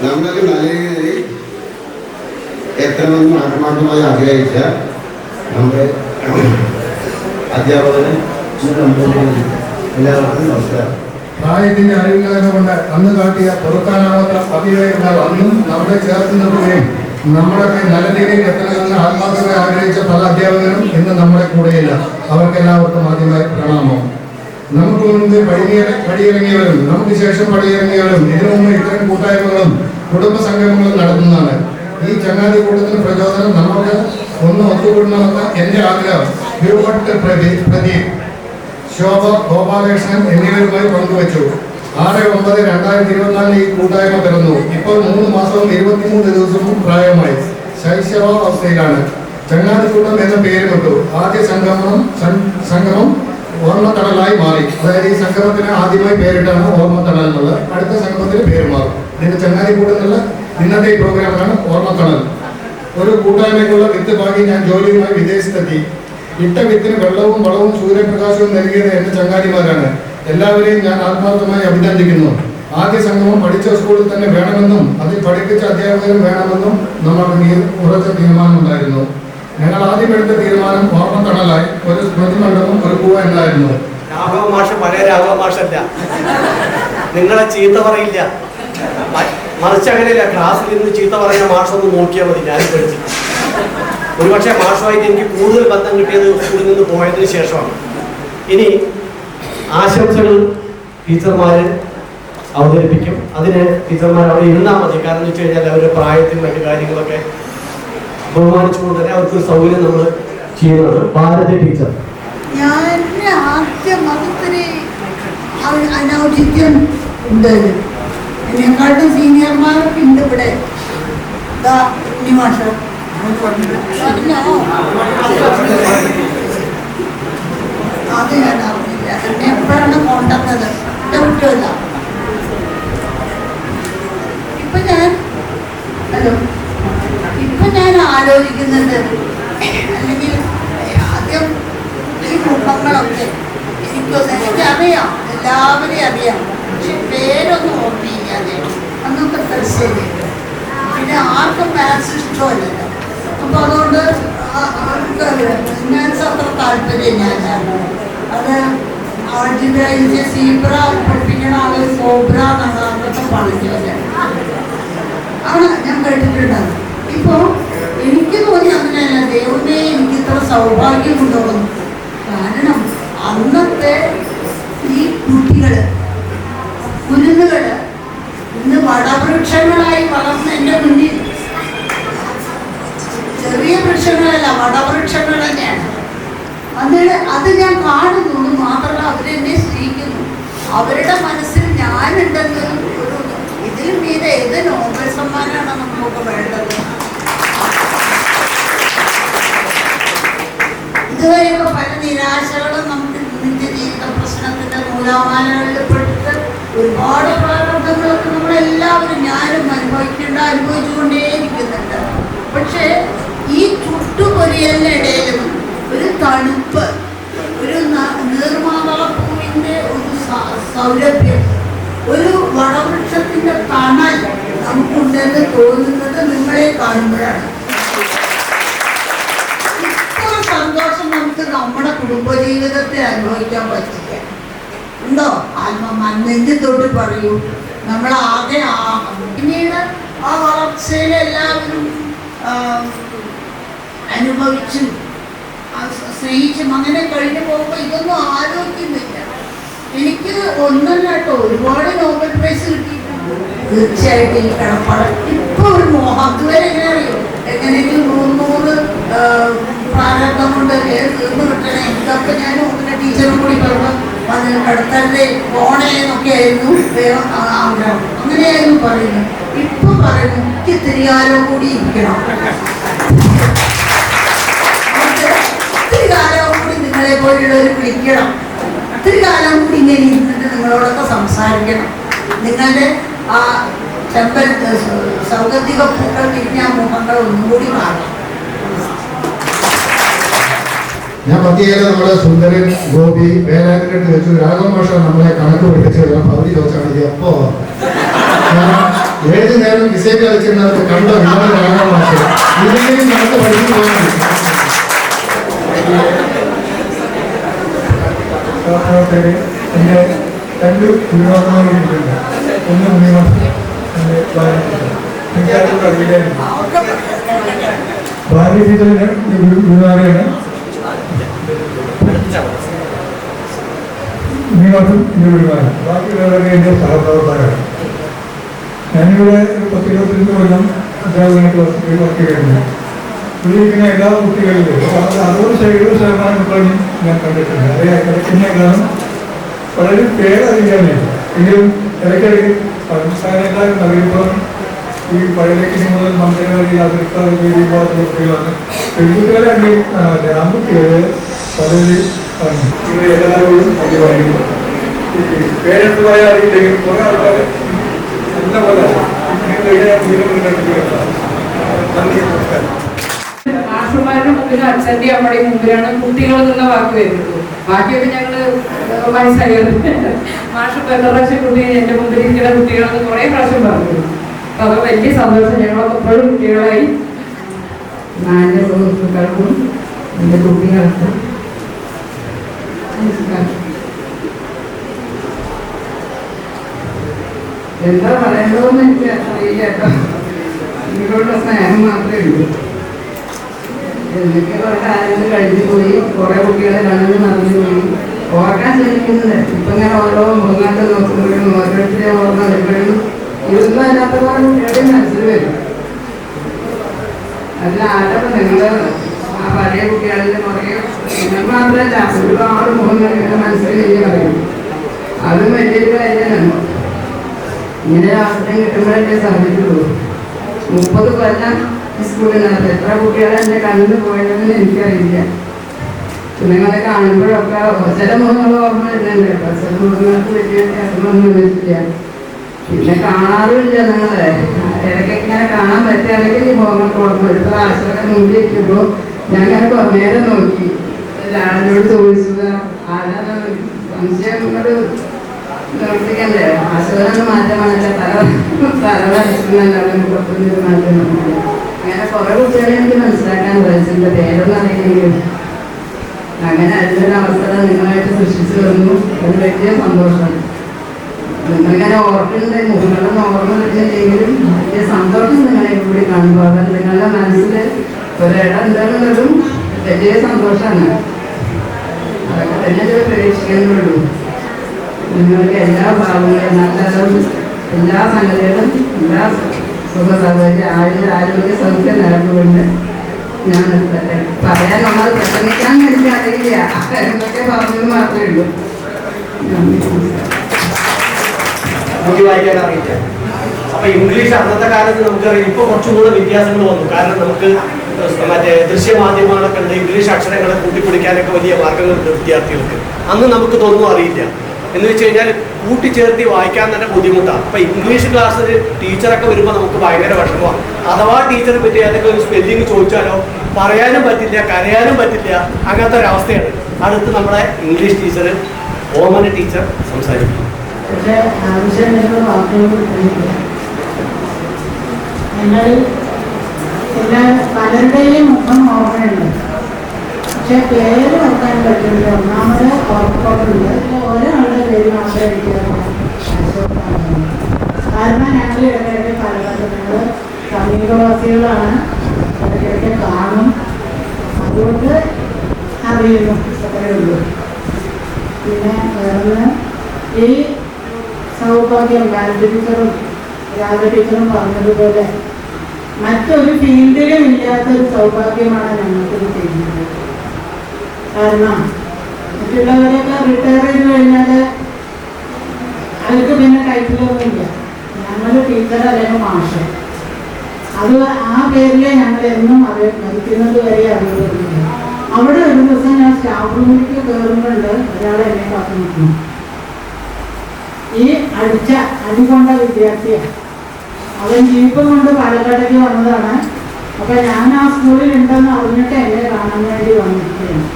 നമ്മളൊക്കെ നല്ല രീതിയിൽ എത്തണമെന്ന് ആത്മാർത്ഥമായി ആഗ്രഹിച്ച നമ്മുടെ അധ്യാപകന് എല്ലാവർക്കും നമസ്കാരം. പ്രായത്തിന്റെ അറിവില്ലായ്മ കൊണ്ട് അന്ന് കാട്ടിയ പൊറുക്കാനാവാത്ത അഭിപ്രായങ്ങൾ അന്നും നമ്മളെ ചേർത്ത് നിർത്തുകയും നമ്മളൊക്കെ നല്ല രീതിയിൽ എത്തണമെന്ന് ആത്മാർത്ഥമായി ആഗ്രഹിച്ച പല അധ്യാപകരും ഇന്ന് നമ്മുടെ കൂടെയില്ല. അവർക്കെല്ലാവർക്കും ആദ്യമായി പ്രണാമം. നമുക്ക് മുൻപ് പടിയിറങ്ങിയവരും നമുക്ക് ശേഷം പടിയിറങ്ങിയവരും ഇതിനു മുമ്പ് ഇത്തരം കൂട്ടായ്മകളും കുടുംബ സംഗമങ്ങളും നടത്തുന്നതാണ്. ഈ ചങ്ങാതി കൂട്ടത്തിന് പ്രചോദനം നമുക്ക് ഒന്ന് ഒത്തുകൂടണമെന്ന എൻ്റെ ആഗ്രഹം ഹ്യൂബർട്ട് പ്രദീപ്, ശോഭ, ഗോപാലകൃഷ്ണൻ എന്നിവരുമായി പങ്കുവച്ചു. 6/9/2024 ഈ കൂട്ടായ്മ പിറന്നു. ഇപ്പോൾ 3 മാസവും 23 ദിവസവും പ്രായമായി ശൈശവാവസ്ഥയിലാണ്. ചങ്ങാതിക്കൂട്ടം എന്ന പേരുമിട്ടു. ആദ്യ സംഗമം ഓർമ്മത്തണലായി മാറി. അതായത് ഈ സംഗമത്തിന് ആദ്യമായി പേരിട്ടാണ് ഓർമ്മത്തണൽ എന്നുള്ളത്. അടുത്ത സംഗമത്തിന് പേര് മാറും. ഇതിന്റെ ചങ്ങാതിക്കൂട്ടത്തിലുള്ള ഇന്നത്തെ ഈ പ്രോഗ്രാമാണ് ഓർമ്മത്തണൽ. ഒരു കൂട്ടായ്മയ്ക്കുള്ള വിത്ത് പാകി ഞാൻ ജോലിയുമായി വിദേശത്തെത്തി. ഇട്ട വിത്തിന് വെള്ളവും വളവും സൂര്യപ്രകാശവും നൽകിയത് എൻ്റെ ചങ്ങാതിമാരാണ്. എല്ലാവരെയും ഞാൻ ആത്മാർത്ഥമായി അഭിനന്ദിക്കുന്നു. ആദ്യ സംഗമം പഠിച്ച സ്കൂളിൽ തന്നെ വേണമെന്നും അതിൽ പഠിപ്പിച്ച അധ്യാപകരും വേണമെന്നും നമ്മൾക്ക് ഉറച്ച തീരുമാനമുണ്ടായിരുന്നു. ഞങ്ങൾ ആദ്യം എടുത്ത തീരുമാനം ഓർമ്മത്തണലായി ഒരു സ്മൃതി മണ്ഡപം ഒരുക്കുക എന്നായിരുന്നു. രാഘവ മാഷ് പഴയ രാഘവ മാഷല്ല, നിങ്ങളെ ചീത്ത പറയില്ല. മറിച്ച് അങ്ങനെയല്ല, ക്ലാസ്സിൽ നിന്ന് ചീത്ത പറയുന്ന മാഷൊന്ന് നോക്കിയാൽ മതി. ഞാൻ പഠിച്ചു ഒരുപക്ഷെ മാഷുമായിട്ട് എനിക്ക് കൂടുതൽ ബന്ധം കിട്ടിയത് സ്കൂളിൽ നിന്ന് പോയതിനു ശേഷമാണ്. ഇനി ആശംസകൾ ടീച്ചർമാർ അവതരിപ്പിക്കും. അതിന് ടീച്ചർമാർ അവിടെ ഇരുന്നാൽ മതി. കാരണം എന്ന് വെച്ച് കഴിഞ്ഞാൽ അവരുടെ പ്രായത്തിൽ മറ്റു കാര്യങ്ങളൊക്കെ ബഹുമാനിച്ചുകൊണ്ട് തന്നെ അവർക്കൊരു സൗകര്യം നമ്മൾ ചെയ്യുന്നത്. ഭാരതി ടീച്ചർ. ഞാൻ ആദ്യം മതത്തിന് അനൗചിത്യം ഉണ്ട്. എന്നെക്കാട്ടും സീനിയർമാരൊക്കെ ഉണ്ട് ഇവിടെ. മാഷ അത് ഞാൻ അറിഞ്ഞില്ല. എന്നെ എപ്പോഴാണ് കൊണ്ടുവന്നത്? എന്റെ കുറ്റമല്ല. ആലോചിക്കുന്നുണ്ട്, അല്ലെങ്കിൽ ആദ്യം ഈ മുഖങ്ങളൊക്കെ എനിക്കറിയാം, എല്ലാവരെയും അറിയാം, പക്ഷെ പേരൊന്നും ഓർമ്മിക്കാതെ അന്നൊക്കെ തരശ്ശേരി. പിന്നെ ആർക്കും മാത്സ് ഇഷ്ടമല്ലല്ലോ. അപ്പോൾ അതുകൊണ്ട് മാത്സ് അത്ര താല്പര്യം ഞാനാണ്. അത് ആൾജിബ്ര സീബ്ര പഠിപ്പിക്കണ ആള് കോബ്ര എന്നാണ് അന്നത്തെ പറഞ്ഞത്. ആണ് ഞാൻ കേട്ടിട്ടുണ്ടാകും. ഇപ്പോൾ എനിക്ക് തോന്നി അങ്ങനെയല്ല, ദൈവമേ എനിക്ക് ഇത്ര സൗഭാഗ്യമുണ്ടോന്നു. കാരണം അന്നത്തെ ഈ കുട്ടികള് കുരുന്നുകള് ഇന്ന് വടവൃക്ഷങ്ങളായി വളർന്ന് എൻ്റെ മുന്നിൽ, ചെറിയ വൃക്ഷങ്ങളല്ല, വടവൃക്ഷങ്ങൾ തന്നെയാണ്. അത് ഞാൻ കാണുന്നു. മാത്രമല്ല അവരെന്നെ സ്നേഹിക്കുന്നു. അവരുടെ മനസ്സിൽ ഞാനുണ്ടെന്ന് ഒരു ഇതിലും മീതെ ഏത് നോബൽ സമ്മാനമാണ് നമുക്ക് വേണ്ടത്? ഇതുവരെയൊക്കെ പല നിരാശകളും നമുക്ക് നിത്യജീവിത പ്രശ്നത്തിന്റെ നൂലാമാലകളിൽ പെട്ടിട്ട് ഒരുപാട് പ്രാരബ്ധങ്ങളൊക്കെ നമ്മളെല്ലാവരും, ഞാനും അനുഭവിച്ചുകൊണ്ടേയിരിക്കുന്നുണ്ട്. പക്ഷേ ഈ ചുട്ടുപൊരിയലിനിടയിലും ഒരു തണുപ്പ്, ഒരു നീർമാതളപ്പൂവിൻ്റെ ഒരു സൗരഭ്യം, ഒരു വടവൃക്ഷത്തിൻ്റെ തണൽ നമുക്കുണ്ടെന്ന് തോന്നുന്നത് നിങ്ങളെ കാണുമ്പോഴാണ്. ഇത്ര സന്തോഷം നമുക്ക് നമ്മുടെ കുടുംബജീവിതത്തെ അനുഭവിക്കാൻ പറ്റില്ല. ഉണ്ടോ? നെഞ്ചു തൊട്ട് പറയൂ. നമ്മളാകെ പിന്നീട് ആ വളർച്ചയിൽ എല്ലാവരും അനുഭവിച്ചും സ്നേഹിച്ചും അങ്ങനെ കഴിഞ്ഞു പോകുമ്പോൾ ഇതൊന്നും ആലോചിക്കുന്നില്ല. എനിക്ക് ഒന്നല്ല കേട്ടോ, ഒരുപാട് നോബൽ പ്രൈസ് കിട്ടിയിട്ടുണ്ട്. തീർച്ചയായിട്ടും ഈ കടപ്പാട് ഇപ്പൊ ഒരു മോഹം. അതുവരെ എങ്ങനെ അറിയോ, എങ്ങനെയെങ്കിലും 100 പ്രാരബ്ധം കൊണ്ട് തീർന്നു കിട്ടണേ. ഇതൊക്കെ ഞാൻ പിന്നെ ടീച്ചറും കൂടി പറഞ്ഞു അത് കടത്തല്ലേ പോണേന്നൊക്കെ ആയിരുന്നു ആഗ്രഹം. അങ്ങനെയായിരുന്നു പറയുന്നത്. ഇപ്പൊ പറയുന്നു എനിക്ക് ഇത്തിരി കാലം കൂടി ഇരിക്കണം, ഒത്തിരി കാലം കൂടി നിങ്ങളെ പോലുള്ളവർ വിളിക്കണം, ഒത്തിരി കാലം കൂടി ഇങ്ങനെ ഇരുന്നിട്ട് നിങ്ങളോടൊക്കെ സംസാരിക്കണം. നിങ്ങളുടെ ആ ചെമ്പൽ സൗഗന്ധിക പൂക്കൾ തിരിഞ്ഞ മുഖങ്ങൾ ഒന്നുകൂടി കാണണം. ഞാൻ പത്തിയേല നമ്മുടെ സുന്ദരൻ ഗോപി വേലാറ്റിട്ട് വെച്ചു. രാഘവമാഷ നമ്മളെ കണക്ക് പഠിപ്പിച്ചത് പകുതി ചോദിച്ചാണെങ്കിൽ അപ്പോ ഏത് നേരം വിസേറ്റ് കളിച്ചിരുന്നത് കണ്ടോ രാഘവമാഷ ഇതിനെയും നമുക്ക് പഠിച്ചു പോകാൻ എൻ്റെ 2 ഗുരുവായൂരുണ്ട്. ഒന്ന് മുനിമാസം, എൻ്റെ ഭാര്യ ടീച്ചറിന് ഗുരുവായൂരാണ്. മുനിമാസം എൻ്റെ ഗുരുവായൂർ. ബാക്കിയുള്ളവരൊക്കെ എൻ്റെ സഹപ്രവർത്തകരാണ്. ഞാനിവിടെ 10-22 കൊല്ലം അധ്യാപകനായിട്ട് വർക്ക് ചെയ്യുന്നു. ഇവിടെ എല്ലാ കുട്ടികളിലും 60-70% കുട്ടികളും ഞാൻ കണ്ടിട്ടുണ്ട്. അതേ കിടക്കുന്നേക്കാളും വളരെ പേരറിയാനേ. എങ്കിലും ഇടയ്ക്കിടയ്ക്ക് സംസ്ഥാനേക്കാളും നഗരപ്പുറം ഈ പഴയലേക്ക് മുതൽ മന്ത്രിമാരി അതിർക്കാർ കുട്ടികളാണ്. പെൺകുട്ടികളെ ആൺകുട്ടികളെ പലര് ഇവിടെ എല്ലാവരോടും അഭിമാനിക്കുന്നു. പേരെടുത്തതായ അറിയില്ലെങ്കിൽ കുറെ ആൾക്കാർ നല്ല പോലെ നന്ദി. മാഷുമാരുടെ മുമ്പിൽ അച്ഛൻ്റെ അമ്മയുടെയും മുമ്പിലാണ് കുട്ടികൾ എന്നുള്ള വാക്ക് വരുന്നത്. ബാക്കിയൊക്കെ ഞങ്ങള് മനസ്സിലായത്. മാഷ് പ്രാവശ്യം കുട്ടി എൻ്റെ മുമ്പിൽ ഇരിക്കുന്ന കുട്ടികളെന്ന് കുറേ പ്രാവശ്യം പറഞ്ഞു. അപ്പൊ അത് വലിയ സന്തോഷം. ഞങ്ങളൊക്കെ എപ്പോഴും കുട്ടികളായി. 4 സുഹൃത്തുക്കൾക്കും എൻ്റെ കുട്ടികൾക്കും എന്താ പറയേണ്ടതെന്ന് എനിക്ക് അറിയില്ല കേട്ടോ. നിങ്ങളുടെ സ്നേഹം മാത്രമേ ഉള്ളൂ. എന്തൊക്കെ കുറെ കാര്യങ്ങൾ കഴിഞ്ഞു പോയി, കുറെ കുട്ടികളെ കണ്ണു നടന്നു പോയി. ഓർക്കാൻ ശ്രമിക്കുന്നില്ല. ഇപ്പൊ ഞാൻ ഓരോ മുഖങ്ങാട്ട് നോക്കുമ്പോഴും ഓരോരുത്തരെ ഓർമ്മ വരുമ്പോഴും ഇതൊന്നും അതിനകത്ത് കുറെ കുട്ടികളുടെ മനസ്സിൽ വരും. അതിൽ ആരൊക്കെ നിങ്ങൾ ആ പഴയ കുട്ടികളിൽ കുറേ നിങ്ങൾ മാത്രമല്ല ഒരുപാട് മുഖങ്ങൾ നിങ്ങളുടെ മനസ്സിൽ കഴിഞ്ഞ് പറയും. അതും വലിയൊരു കാര്യമാണ്. ഇങ്ങനെ അവസരം കിട്ടുമ്പോഴല്ലേ സാധിക്കുള്ളൂ. 30 കൊല്ലം സ്കൂളിനകത്ത് എത്ര കുട്ടികളെ എൻ്റെ കണ്ണിന് പോയതെന്ന് എനിക്കറിയില്ല. നിങ്ങളെ കാണുമ്പോഴൊക്കെ ചില മുഖങ്ങൾ ഓർമ്മ വരുന്നുണ്ട് കേട്ടോ. ചില മുഖങ്ങൾക്ക് വലിയ വ്യത്യാസമൊന്നും വരില്ല. പിന്നെ കാണാറുമില്ല നിങ്ങളെ ഇടയ്ക്കൊക്കെ ഇങ്ങനെ കാണാൻ പറ്റുകയാണെങ്കിൽ ഈ പോകുമ്പോൾ കൊടുക്കും. ഒരു പ്രാവശ്യമൊക്കെ മുമ്പിൽ ഇരിക്കുമ്പോൾ ഞാൻ ഇങ്ങനെ കുറേ നേരം നോക്കി ഒരാളിനോട് ചോദിച്ചത് ആരാണ് സംശയം ഇങ്ങോട്ട് നോക്കിക്കണ്ടേ ആശുപത്രി മാറ്റമാണല്ല തല വരച്ചിട്ടുണ്ടല്ലോ പുറത്തുനിന്നൊരു മാറ്റം അങ്ങനെ കുറെ കുട്ടികളെ എനിക്ക് മനസ്സിലാക്കാൻ സാധിച്ചിട്ടുണ്ട്. പേരൊന്നും അറിയില്ലെങ്കിലും അങ്ങനെ അതിലൊരു അവസരം നിങ്ങളായിട്ട് സൃഷ്ടിച്ചു വന്നു. അത് വലിയ സന്തോഷമാണ്. നിങ്ങളിങ്ങനെ ഓർക്കുന്നുണ്ട് നിങ്ങളൊന്നും ഓർമ്മ വെച്ചില്ലെങ്കിലും വലിയ സന്തോഷം നിങ്ങളെ കൂടി കാണുമ്പോൾ അത് നിങ്ങളുടെ മനസ്സിൽ ഒരിടം എന്താണെന്നതും വലിയ സന്തോഷമാണ്. അതൊക്കെ തന്നെ പ്രതീക്ഷിക്കാനുള്ളൂ. നിങ്ങൾക്ക് എല്ലാ ഭാവങ്ങളും നല്ലതും എല്ലാ സംഗതികളും എല്ലാ സുഖസൗകര്യം ആരോഗ്യ സൗഖ്യം നേർന്നുകൊണ്ട് ഞാൻ പറയാൻ നമ്മൾ പ്രസംഗിക്കാൻ എനിക്ക് അറിയില്ല. എന്നൊക്കെ പറഞ്ഞത് മാത്രമേ ഉള്ളൂ. നമുക്ക് വായിക്കാൻ അറിയില്ല. അപ്പൊ ഇംഗ്ലീഷ് അന്നത്തെ കാലത്ത് നമുക്കറിയാം. ഇപ്പൊ കുറച്ചും കൂടെ വ്യത്യാസങ്ങൾ വന്നു. കാരണം നമുക്ക് മറ്റേ ദൃശ്യമാധ്യമങ്ങളൊക്കെ ഉണ്ട്. ഇംഗ്ലീഷ് അക്ഷരങ്ങളെ കൂട്ടിപ്പിടിക്കാനൊക്കെ വലിയ മാർഗങ്ങളുണ്ട് വിദ്യാർത്ഥികൾക്ക്. അന്ന് നമുക്ക് ഇതൊന്നും അറിയില്ല. എന്ന് വെച്ച് കഴിഞ്ഞാൽ കൂട്ടിച്ചേർത്തി വായിക്കാൻ തന്നെ ബുദ്ധിമുട്ടാണ്. അപ്പൊ ഇംഗ്ലീഷ് ക്ലാസ്സിൽ ടീച്ചറൊക്കെ വരുമ്പോൾ നമുക്ക് ഭയങ്കര വിഷമമാണ്. അഥവാ ടീച്ചറെ പറ്റി ഏതൊക്കെ ഒരു സ്പെല്ലിങ് ചോദിച്ചാലോ പറയാനും പറ്റില്ല, കരയാനും പറ്റില്ല. അങ്ങനത്തെ ഒരു അവസ്ഥയാണ്. അടുത്ത് നമ്മുടെ ഇംഗ്ലീഷ് ടീച്ചർ ഓമന ടീച്ചർ സംസാരിക്കും. പക്ഷേ ആവശ്യം ഞങ്ങൾ എല്ലാ പലരുടെയും മുഖം ഓർമ്മയുണ്ട്. പക്ഷെ പേര് ഓർക്കാൻ പറ്റില്ല. ഒന്നാമത് ഓർക്കുന്നുണ്ട്. ഒരാളുടെ പേര് മാത്രമേ എനിക്ക് കാരണം ഞങ്ങൾ ഇടയ്ക്കിടയ്ക്ക് പലതും ഞങ്ങൾ സമീപവാസികളാണ്. ഇടയ്ക്കിടയ്ക്ക് കാണും. അതുകൊണ്ട് അറിയുന്നു. അത്രയേ ഉള്ളൂ. പിന്നെ വേറെ ഈ സൗഭാഗ്യം ബാലൻസ് ടീച്ചറും രാധ ടീച്ചറും പറഞ്ഞതുപോലെ മറ്റൊരു ഫീൽഡിലും ഇല്ലാത്തൊരു സൗഭാഗ്യമാണ് ഞങ്ങൾക്കിത് ചെയ്യുന്നത്. കാരണം മറ്റുള്ളവരൊക്കെ റിട്ടയർ ചെയ്ത് കഴിഞ്ഞാൽ അവർക്ക് പിന്നെ ടൈറ്റിലൊന്നുമില്ല. ഞങ്ങൾ ടീച്ചർ അല്ലെങ്കിൽ മാഷ്, അത് ആ പേരിലെ ഞങ്ങൾ എന്നും മരിക്കുന്നത് വരെ അറിയുന്നില്ല. അവിടെ ഒരു ദിവസം ഞാൻ സ്റ്റാഫ് റൂമിലേക്ക് കയറുന്നുണ്ട്. ഒരാൾ എന്നെ കാത്തു നിൽക്കുന്നു. ഈ അടികൊണ്ട വിദ്യാർത്ഥിയാണ്. അവൻ ജീപ്പം കൊണ്ട് പാലക്കാട്ടേക്ക് വന്നതാണ്. അപ്പൊ ഞാൻ ആ സ്കൂളിൽ ഉണ്ടെന്ന് അറിഞ്ഞിട്ട് എന്നെ കാണാൻ വേണ്ടി വന്നിരിക്കുകയാണ്.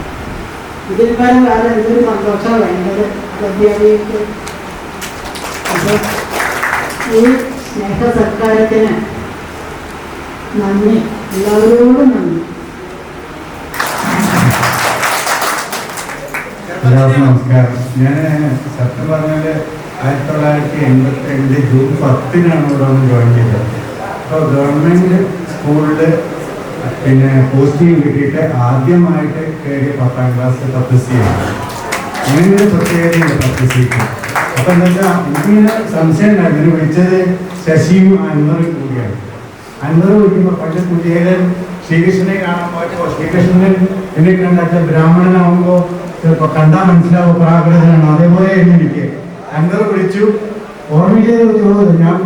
ഇതിൽ പരം വേറെ എന്തൊരു സന്തോഷമാണ് വേണ്ടത് അധ്യാപികക്ക്. അപ്പൊ ഈ സ്നേഹ സൽക്കാരത്തിന് നന്ദി, എല്ലാവരോടും നന്ദി. എല്ലാവർക്കും നമസ്കാരം. ഞാൻ സത്യം പറഞ്ഞാൽ 1987 ജൂൺ 10-നാണ് ഇവിടെ വന്ന് ജോയിൻ ചെയ്തത്. അപ്പോൾ ഗവൺമെൻറ് സ്കൂളിൽ പിന്നെ പോസ്റ്റിംഗ് കിട്ടിയിട്ട് ആദ്യമായിട്ട് കയറിയ 10ാം ക്ലാസ് തപസ്യാണ്. അങ്ങനെ ഒരു പ്രത്യേകതയുണ്ട് തപസ്യക്ക്. അപ്പം എന്താ വെച്ചാൽ എനിക്കിങ്ങനെ സംശയം ഉണ്ടായിരുന്നു. ഇതിന് വിളിച്ചത് ശശിയും അൻവറും കൂടിയാണ്. അൻവർ വിളിക്കുമ്പോൾ പണ്ട് കുട്ടികളെ ശ്രീകൃഷ്ണനെ കാണാൻ പോയപ്പോൾ ശ്രീകൃഷ്ണൻ എന്നെ കണ്ടാൽ ബ്രാഹ്മണനാകുമ്പോൾ ചിലപ്പോൾ കണ്ടാൽ മനസ്സിലാവും പ്രാകൃതനാണ്. അതേപോലെ എനിക്ക് അൻവർ വിളിച്ചു. ഓർമ്മിച്ചത് ചോദിച്ചത് ഞാൻ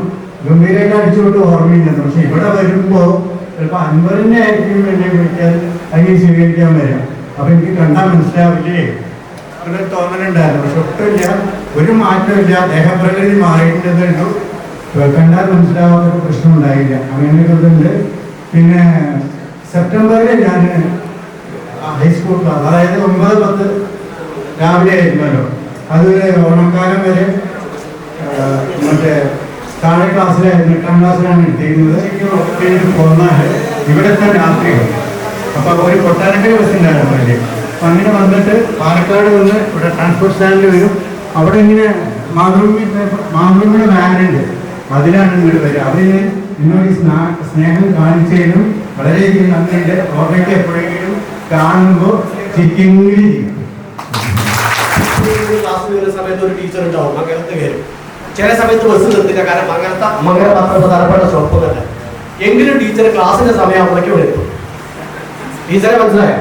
ഗംഭീരമായിട്ട് അടിച്ചുകൊണ്ട് ഓർമ്മയില്ല. പക്ഷെ ഇവിടെ വരുമ്പോൾ ചിലപ്പോൾ അൻവറിനെ ആയിരിക്കും എന്നെ വിളിക്കാൻ അല്ലെങ്കിൽ സ്വീകരിക്കാൻ വരാം. അപ്പം എനിക്ക് കണ്ടാൽ മനസ്സിലാവില്ലേ അങ്ങനെ തോന്നലുണ്ടായിരുന്നു. പക്ഷെ ഒട്ടുമില്ല, ഒരു മാറ്റമില്ല. ദേഹപ്രകൃതി മാറിയിട്ടുണ്ടോ കണ്ടാൽ മനസ്സിലാവാത്തൊരു പ്രശ്നം ഉണ്ടായില്ല. അങ്ങനെ ഒരു ഇതുണ്ട്. പിന്നെ സെപ്റ്റംബറിൽ ഞാൻ ഹൈസ്കൂൾ ക്ലാസ്, അതായത് 9-10 രാവിലെ ആയിരുന്നല്ലോ. അത് ഓണക്കാലം വരെ മറ്റേ താഴെ ക്ലാസ്സിലായിരുന്നു. 8ാം ക്ലാസ്സിലാണ് എടുത്തിരുന്നത്. എനിക്ക് പോന്നാൽ ഇവിടുത്തെ രാത്രികൾ. അപ്പോൾ ഒരു കൊട്ടാരക്കര ബസ് ഉണ്ടായിരുന്നു അതിൽ. അപ്പം അങ്ങനെ വന്നിട്ട് പാലക്കാട് വന്ന് ഇവിടെ ട്രാൻസ്പോർട്ട് സ്റ്റാൻഡിൽ വരും. അവിടെ ഇങ്ങനെ മാതൃഭൂമിയുടെ വാനുണ്ട്, അതിലാണ് ഇങ്ങോട്ട് വരിക. അവര് എന്നോട് സ്നേഹം കാണിച്ചതിനും വളരെയധികം നന്ദിയുണ്ട്. ഓർമ്മയ്ക്ക് എപ്പോഴെങ്കിലും കാണുമ്പോൾ ചിരിക്കെങ്കിലും ചെയ്യും. ക്ലാസ് വരുന്ന സമയത്ത് ഒരു ടീച്ചർ ഉണ്ടാവും. മംഗലത്ത് കയറും. ചില സമയത്ത് ബസ് നിർത്തില്ല. കാരണം മംഗലം അത്ര പ്രധാനപ്പെട്ട സ്റ്റോപ്പൊന്നല്ല. എങ്കിലും ടീച്ചർ ക്ലാസ്സിന്റെ സമയം അവിടേക്ക് ഇവിടെ എത്തും. ടീച്ചറെ മനസ്സിലായോ?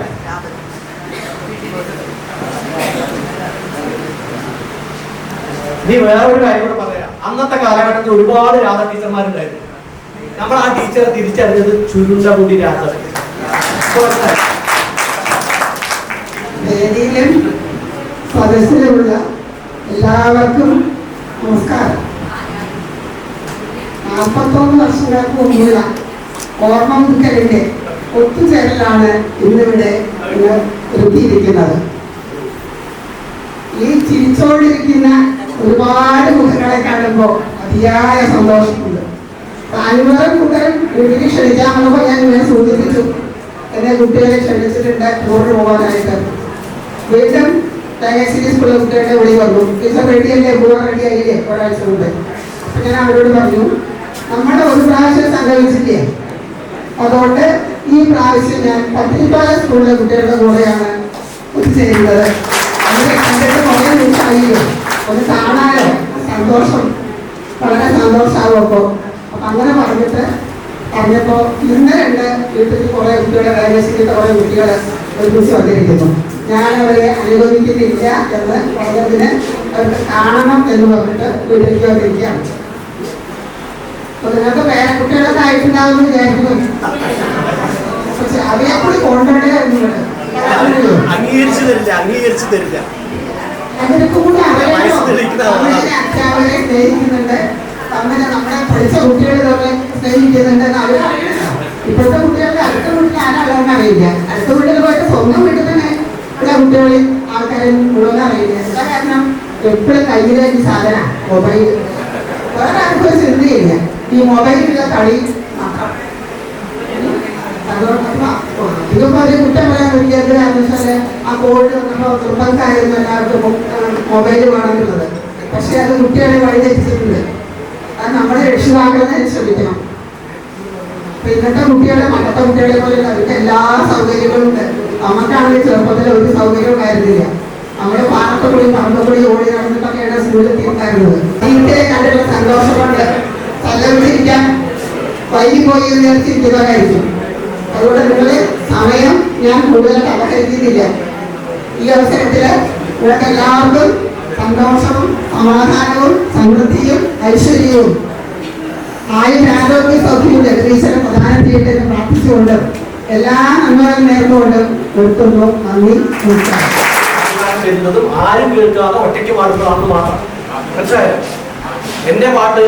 നീ വേറൊരു കാര്യം കൂടെ പറയാം. അന്നത്തെ കാലഘട്ടത്തിൽ ഒരുപാട് രാധ ടീച്ചർമാരുണ്ടായിരുന്നു. നമ്മൾ ആ ടീച്ചറെ തിരിച്ചറിഞ്ഞത് ചുരുണ്ടമുടി രാധ. വേദിയിലും സദസ്സിലുമുള്ള എല്ലാവർക്കും നമസ്കാരം. 41 വർഷങ്ങൾക്ക് മുമ്പുള്ള ഓർമ്മ പുതുക്കലിന്റെ ഒത്തുചേരലാണ് ഇന്നിവിടെ എത്തിയിരിക്കുന്നത്. ഈ ചിരിച്ചോണ്ടിരിക്കുന്ന ഒരുപാട് മുഖങ്ങളെ കാണുമ്പോൾ അതിയായ സന്തോഷമുണ്ട്. താഴ്വരം മുതൽ വീട്ടിൽ ക്ഷണിക്കാമെന്നപ്പോൾ ഞാൻ ഇങ്ങനെ സൂചിപ്പിച്ചു. എന്നെ കുട്ടികളെ ക്ഷണിച്ചിട്ടുണ്ട് ടൂറിന് പോകാനായിട്ട്. വീണ്ടും തേങ്ങശ്ശേരി സ്കൂളിലെ കുട്ടികളുടെ വിളി വന്നു. ടീച്ചർ റെഡിയല്ലേ, പോകാൻ റെഡി ആയില്ലേ ഒരാഴ്ച മുമ്പ്. അപ്പൊ ഞാൻ അവരോട് പറഞ്ഞു, നമ്മുടെ ഒരു പ്രാവശ്യം സംഘടിച്ചില്ലേ, അതുകൊണ്ട് ഈ പ്രാവശ്യം ഞാൻ പത്തിരിപ്പാല സ്കൂളിലെ കുട്ടികളുടെ കൂടെയാണ് ഒത്തുചേരുന്നത്. അവരെ കണ്ടിട്ട് കുറേ ദിവസമായില്ലോ, ഒന്ന് കാണാനോ സന്തോഷം, വളരെ സന്തോഷമാകും. അപ്പൊ അങ്ങനെ പറഞ്ഞപ്പോ ഇന്ന് 2 വീട്ടിൽ കുറെ കുട്ടികളെ തേങ്ങശ്ശേരിയിലെ കുറെ കുട്ടികൾ ഒരുമിച്ച് വന്നിരിക്കുന്നു. ഞാൻ അവരെ അനുവദിക്കുന്നില്ല എന്ന് പറഞ്ഞതിന് അവർക്ക് കാണണം എന്ന് പറഞ്ഞിട്ട് വീട്ടിലേക്ക് വന്നിരിക്കുകയാണ്. അപ്പൊ നിങ്ങൾക്ക് വേറെ കുട്ടികളൊക്കെ ആയിട്ടുണ്ടാവുമെന്ന് വിചാരിക്കുന്നു. പക്ഷെ അവയെ കൂടി കൊണ്ടുവരേ അംഗീകരിച്ചു തരില്ല. അതിനൊക്കെ കൂടി അവരെ അധ്യാപകരെ സ്നേഹിക്കുന്നുണ്ട്, അങ്ങനെ നമ്മളെ പഠിച്ച കുട്ടികൾ തമ്മിൽ സ്നേഹിക്കുന്നുണ്ടെന്ന് അവർ അറിയണം. ഇപ്പോഴത്തെ കുട്ടികൾക്ക് അടുത്ത വീട്ടിൽ ആരാളെന്ന് അറിയില്ല. അടുത്ത വീട്ടിൽ പോയിട്ട് സ്വന്തം വീട്ടിൽ തന്നെ ഉള്ള കുട്ടികളിൽ ആൾക്കാരെ മുഴുവൻ അറിയില്ല. എന്താ കാരണം, എപ്പോഴും കയ്യിലേക്ക് സാധനം മൊബൈൽ. വേറെ ആർക്കും ഒരു ചിന്തയില്ല, ഈ മൊബൈലിലുള്ള കളി മാത്രം. അധികം പോലെ കുറ്റം പറയാൻ പറ്റിയത് കാരണം വെച്ചാൽ ആ കോവിഡ് വന്നപ്പോൾ നിർബന്ധമായിരുന്നു എല്ലാവർക്കും മൊബൈൽ വേണമെന്നുള്ളത്. പക്ഷെ അത് കുട്ടികളെ വഴിതെറ്റിച്ചിട്ടുണ്ട്. അത് നമ്മുടെ രക്ഷിതാക്കളെ ശ്രദ്ധിക്കണം. ഇന്നത്തെ കുട്ടികളെ മറ്റത്തെ കുട്ടികളെ പോലെ അവർക്ക് എല്ലാ സൗകര്യങ്ങളും ഉണ്ട്. നമുക്കാണെങ്കിൽ ചെറുപ്പത്തിൽ ഒരു സൗകര്യം ഉണ്ടായിരുന്നില്ല. നമ്മള് പാറത്തുകൂടി പറമ്പുകൂടി ഓടി നടന്നിട്ടൊക്കെയാണ് സ്കൂളിൽ എത്തിയിട്ടുണ്ടായിരുന്നത്. വീട്ടിലെ കണ്ടിട്ടുള്ള സന്തോഷം കൊണ്ട് സല്ലപിച്ചിരിക്കാൻ വൈകി പോയി എന്ന് നേർച്ചിരിക്കുന്നവരായിരിക്കും. അതുകൊണ്ട് നിങ്ങള് സമയം ഞാൻ കൂടുതൽ അപഹരിക്കുന്നില്ല. ഈ അവസരത്തില് നിങ്ങൾക്ക് എല്ലാവർക്കും സന്തോഷവും സമാധാനവും സമൃദ്ധിയും ഐശ്വര്യവും ആരോഗ്യ സൗഖ്യവും ജഗദീശ്വരൻ പ്രദാനം ചെയ്യട്ടെ എന്ന് പ്രാർത്ഥിച്ചുകൊണ്ട് എല്ലാ നന്മകളും നേർന്നുകൊണ്ട് നിർത്തുന്നു. നന്ദി, നമസ്കാരം. ആരും കേൾക്കാതെ ഒറ്റയ്ക്ക് പാടുന്നതാണെന്ന് മാത്രം മനസ്സിലായോ? എന്റെ പാട്ട്